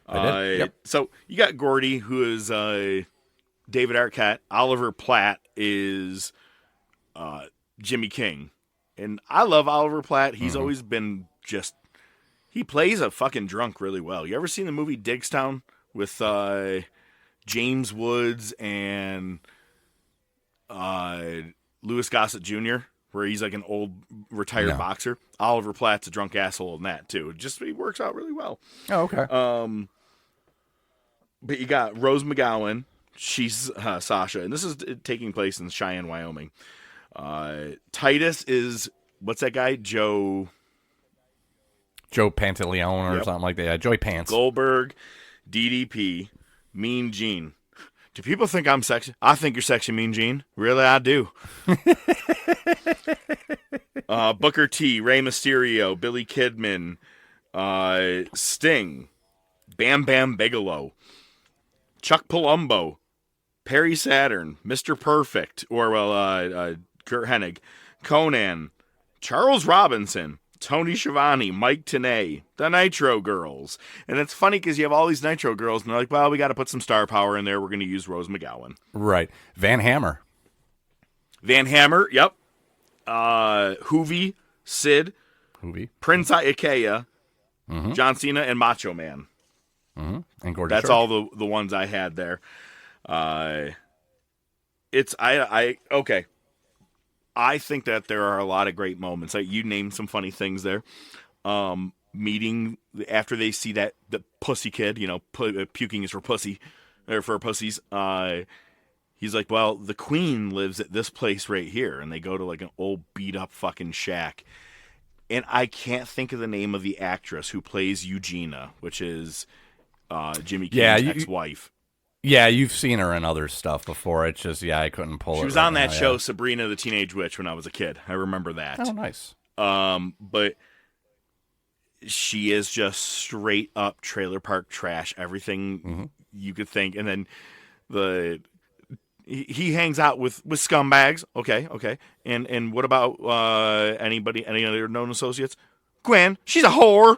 I did. Yep. So you got Gordy, who is David Arquette. Oliver Platt is Jimmy King. And I love Oliver Platt. He's always been just... He plays a fucking drunk really well. You ever seen the movie Digstown with James Woods and Louis Gossett Jr., where he's like an old retired boxer? Oliver Platt's a drunk asshole in that, too. He works out really well. Oh, okay. But you got Rose McGowan. She's Sasha, and this is taking place in Cheyenne, Wyoming. Titus is, what's that guy? Joe Pantaleone or something like that. Yeah, Joey Pants. Goldberg, DDP, Mean Gene. Do people think I'm sexy? I think you're sexy, Mean Gene. Really, I do. Booker T, Rey Mysterio, Billy Kidman, Sting, Bam Bam Bigelow, Chuck Palumbo, Perry Saturn, Mr. Perfect, or Kurt Hennig, Conan, Charles Robinson, Tony Schiavone, Mike Tenay, the Nitro Girls. And it's funny because you have all these Nitro Girls, and they're like, well, we got to put some star power in there. We're going to use Rose McGowan. Right. Van Hammer. Van Hammer, yep. Hoovy, Sid, Prince Iaukea, John Cena, and Macho Man. And Gordon That's Church. all the ones I had there. Okay. I think that there are a lot of great moments. Like you named some funny things there. Meeting after they see that the pussy kid, puking is for pussy or for pussies. He's like, well, the queen lives at this place right here, and they go to like an old beat up fucking shack. And I can't think of the name of the actress who plays Eugenia, which is Jimmy King's ex-wife. Yeah, you've seen her in other stuff before. It's just, I couldn't pull it. She was on that show, Sabrina the Teenage Witch, when I was a kid. I remember that. Oh, nice. But she is just straight up trailer park trash. Everything you could think. And then he hangs out with scumbags. Okay. And what about any other known associates? Gwen, she's a whore.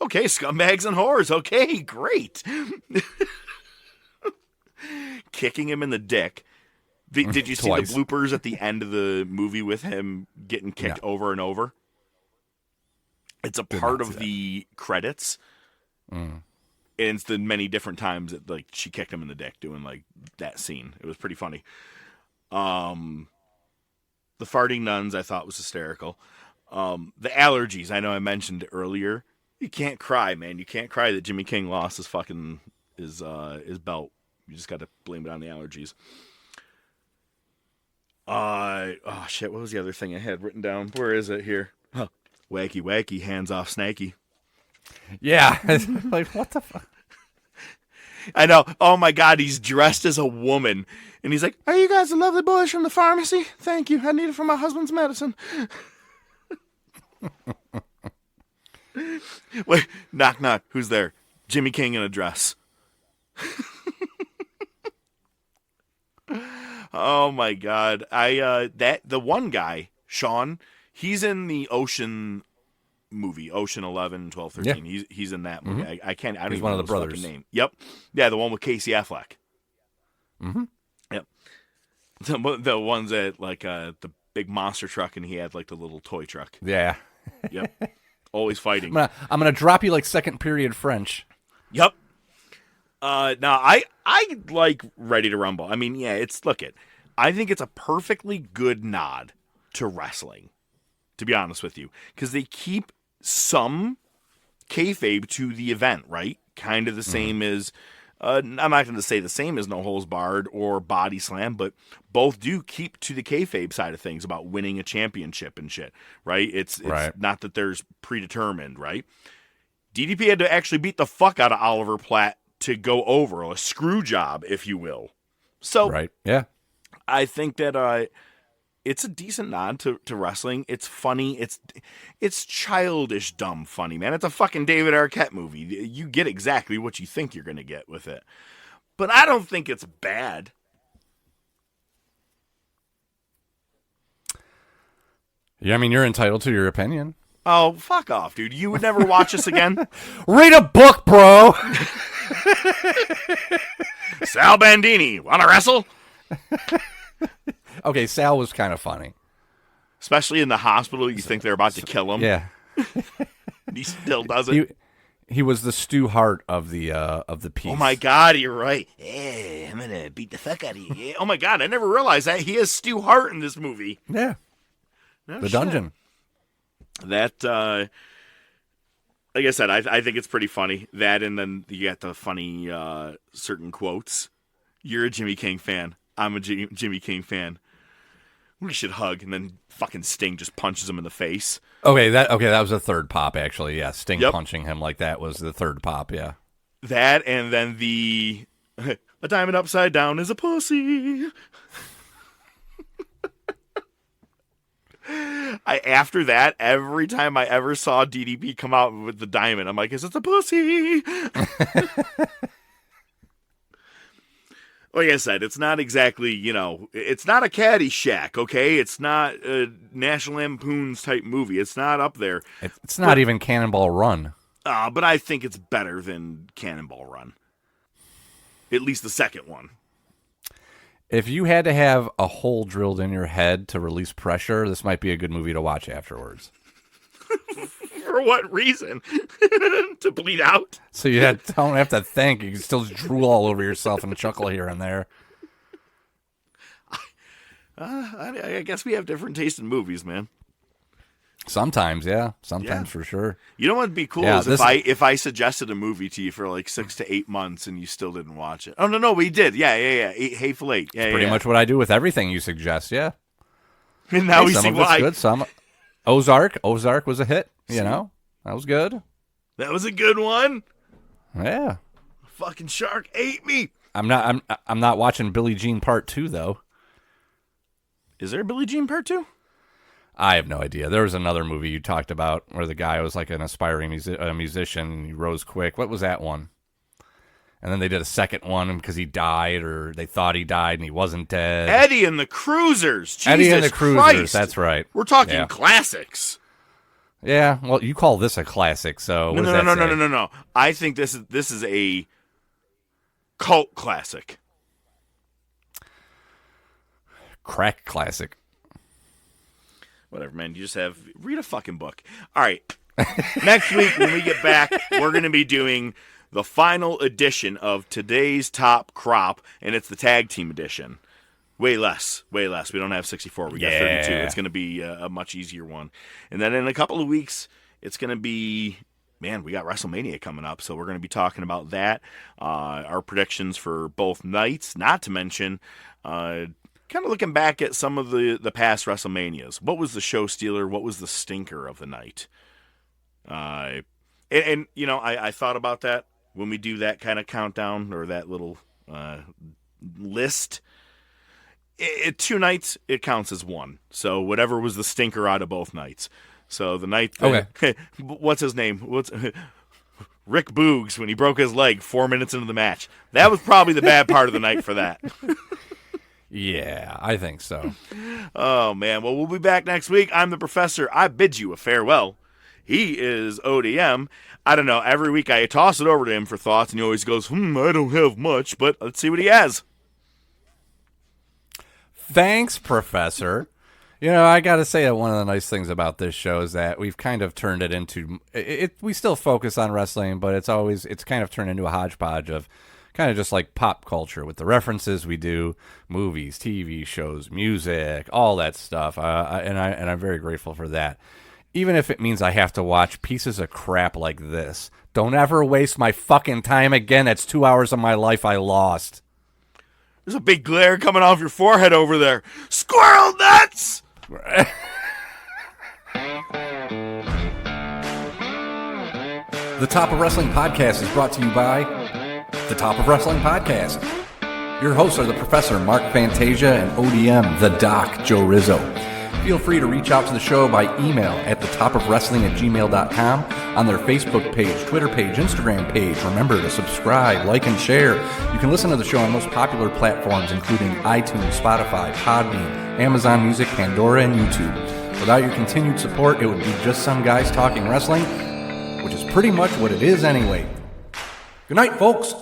Okay, scumbags and whores. Okay, great. Kicking him in the dick. Did you see the bloopers at the end of the movie with him getting kicked over and over? It's a part of the credits. And it's the many different times that like she kicked him in the dick doing like that scene. It was pretty funny. The farting nuns I thought was hysterical. The allergies, I know I mentioned earlier. You can't cry, man. You can't cry that Jimmy King lost his fucking his belt. You just got to blame it on the allergies. Oh shit, what was the other thing I had written down? Where is it here? Huh. Wacky wacky, hands off Snaky. Yeah. Like, what the fuck? I know. Oh my God, he's dressed as a woman. And he's like, are you guys the lovely boys from the pharmacy? Thank you. I need it for my husband's medicine. Wait, knock knock. Who's there? Jimmy King in a dress. Oh my God. The one guy, Sean, he's in the Ocean movie, Ocean 11, 12, 13. Yeah. He's in that movie. I don't even one know of the brothers. Name. Yep. Yeah, the one with Casey Affleck. Yep. The ones that like the big monster truck, and he had like the little toy truck. Yeah. Yep. Always fighting. I'm gonna drop you like second period French. Yep. Now I like Ready to Rumble. I mean, yeah, I think it's a perfectly good nod to wrestling, to be honest with you, because they keep some kayfabe to the event, right? Kind of the same as, I'm not going to say the same as No Holds Barred or Body Slam, but both do keep to the kayfabe side of things about winning a championship and shit, right? It's right. Not that there's predetermined, right? DDP had to actually beat the fuck out of Oliver Platt to go over, a screw job, if you will. So, right, yeah, I think that it's a decent nod to wrestling. It's funny. It's childish, dumb funny, man. It's a fucking David Arquette movie. You get exactly what you think you're going to get with it. But I don't think it's bad. Yeah, I mean, you're entitled to your opinion. Oh, fuck off, dude. You would never watch this again? Read a book, bro. Sal Bandini, wanna wrestle? Okay, Sal was kind of funny. Especially in the hospital, you think they're about to kill him. Yeah. He still doesn't. He was the Stu Hart of the piece. Oh my God, you're right. Yeah, I'm gonna beat the fuck out of you. Yeah. Oh my God, I never realized that. He has Stu Hart in this movie. Yeah. No the shit. Dungeon. That, like I said, I think it's pretty funny. That, and then you got the funny certain quotes. You're a Jimmy King fan. I'm a Jimmy King fan. We should hug, and then fucking Sting just punches him in the face. Okay, that was the third pop, actually. Yeah, Sting punching him like that was the third pop, yeah. That, and then the a diamond upside down is a pussy. After that, every time I ever saw DDP come out with the diamond, I'm like, is it a pussy? like I said, it's not exactly, it's not a Caddyshack, okay? It's not a National Lampoon's type movie. It's not up there. It's not even Cannonball Run. But I think it's better than Cannonball Run. At least the second one. If you had to have a hole drilled in your head to release pressure, this might be a good movie to watch afterwards. For what reason? To bleed out? So you don't have to think. You can still drool all over yourself and chuckle here and there. I guess we have different taste in movies, man. Sometimes, yeah. Sometimes for sure. You know what would be cool is if I suggested a movie to you for like 6 to 8 months and you still didn't watch it. Oh, no, we did. Yeah. Hateful Eight. Yeah, pretty much what I do with everything you suggest, yeah. And now we some see of why. It's good, some... Ozark was a hit, that was good. That was a good one. Yeah. Fucking shark ate me. I'm not watching Billie Jean Part 2 though. Is there a Billie Jean Part 2? I have no idea. There was another movie you talked about where the guy was like an aspiring musician. He rose quick. What was that one? And then they did a second one because he died, or they thought he died and he wasn't dead. Eddie and the Cruisers. Jesus Eddie and the Cruisers. Christ. That's right. We're talking classics. Yeah. Well, you call this a classic, so no. I think this is a cult classic. Crack classic. Whatever, man. You just read a fucking book. All right. Next week when we get back, we're going to be doing the final edition of today's top crop, and it's the tag team edition. Way less. We don't have 64. We got 32. It's going to be a much easier one. And then in a couple of weeks, it's going to be, man, we got WrestleMania coming up, so we're going to be talking about that. Our predictions for both nights, not to mention kind of looking back at some of the past WrestleManias. What was the show stealer? What was the stinker of the night? I thought about that when we do that kind of countdown or that little list. 2 nights, it counts as one. So whatever was the stinker out of both nights. So the night that, what's his name? Rick Boogs, when he broke his leg 4 minutes into the match. That was probably the bad part of the night for that. Yeah, I think so. Oh, man. Well, we'll be back next week. I'm the Professor. I bid you a farewell. He is ODM. I don't know. Every week I toss it over to him for thoughts, and he always goes, I don't have much, but let's see what he has. Thanks, Professor. I got to say that one of the nice things about this show is that we've kind of turned it into we still focus on wrestling, but it's kind of turned into a hodgepodge of kind of just like pop culture with the references we do, movies, TV shows, music, all that stuff. And I'm very grateful for that. Even if it means I have to watch pieces of crap like this. Don't ever waste my fucking time again. That's 2 hours of my life I lost. There's a big glare coming off your forehead over there. Squirrel nuts! The Top of Wrestling Podcast is brought to you by The Top of Wrestling Podcast. Your hosts are the Professor Mark Fantasia and ODM, the Doc Joe Rizzo. Feel free to reach out to the show by email at thetopofwrestling@gmail.com, on their Facebook page, Twitter page, Instagram page. Remember to subscribe, like, and share. You can listen to the show on most popular platforms, including iTunes, Spotify, Podbean, Amazon Music, Pandora, and YouTube. Without your continued support, it would be just some guys talking wrestling, which is pretty much what it is anyway. Good night, folks.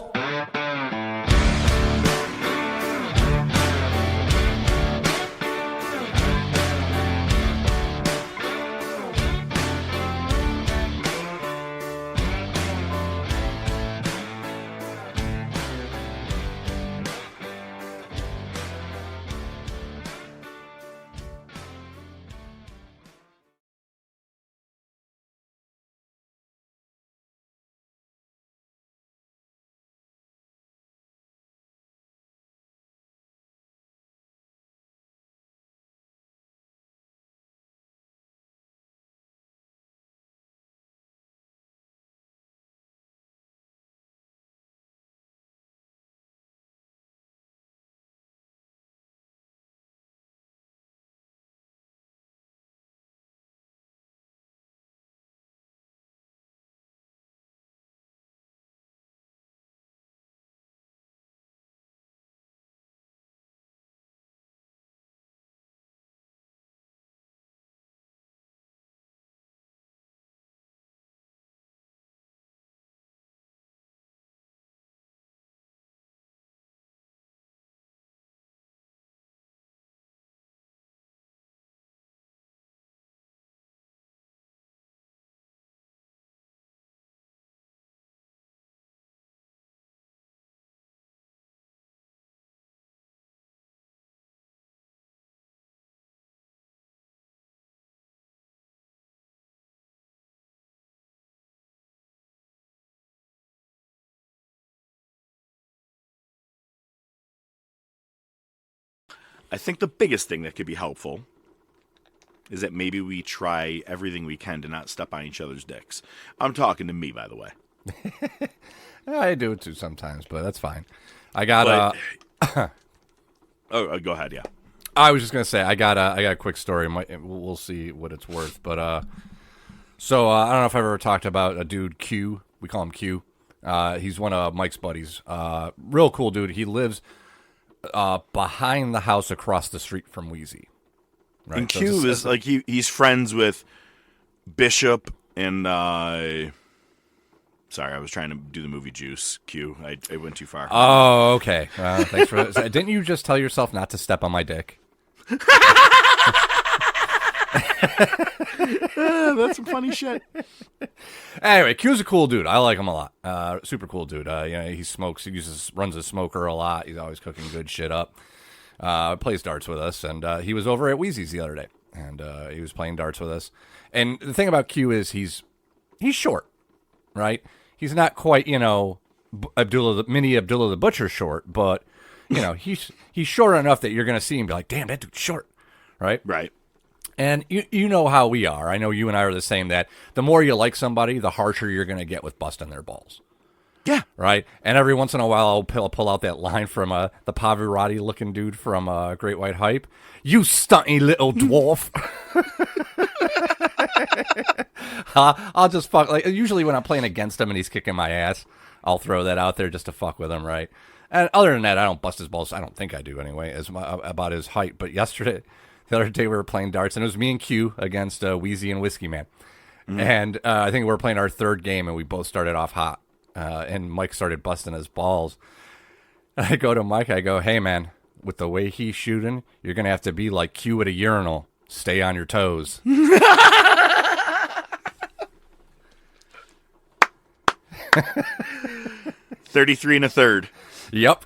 I think the biggest thing that could be helpful is that maybe we try everything we can to not step on each other's dicks. I'm talking to me, by the way. I do it too sometimes, but that's fine. I got go ahead, yeah. I was just gonna say I got a quick story. We'll see what it's worth, but so I don't know if I've ever talked about a dude Q. We call him Q. He's one of Mike's buddies. Real cool dude. He lives behind the house across the street from Wheezy. Right? And Q is like he's friends with Bishop and sorry, I was trying to do the movie Juice. Q. I went too far. Oh, okay. Thanks for that. Didn't you just tell yourself not to step on my dick? That's some funny shit. Anyway, Q's a cool dude. I like him a lot. Super cool dude. He smokes. He runs a smoker a lot. He's always cooking good shit up. Plays darts with us, and he was over at Wheezy's the other day, and he was playing darts with us. And the thing about Q is he's short, right? He's not quite, mini Abdullah the Butcher short, but he's short enough that you're going to see him and be like, damn, that dude's short, right? Right. And you know how we are. I know you and I are the same, that the more you like somebody, the harsher you're going to get with busting their balls. Yeah. Right? And every once in a while, I'll pull out that line from the Pavarotti-looking dude from Great White Hype. You stunty little dwarf. I'll just fuck. Like, usually when I'm playing against him and he's kicking my ass, I'll throw that out there just to fuck with him, right? And other than that, I don't bust his balls. I don't think I do anyway, about his height. But the other day we were playing darts, and it was me and Q against Wheezy and Whiskey Man. Mm-hmm. And I think we were playing our third game, and we both started off hot. And Mike started busting his balls. And I go to Mike, I go, hey, man, with the way he's shooting, you're going to have to be like Q at a urinal. Stay on your toes. 33 1/3. Yep.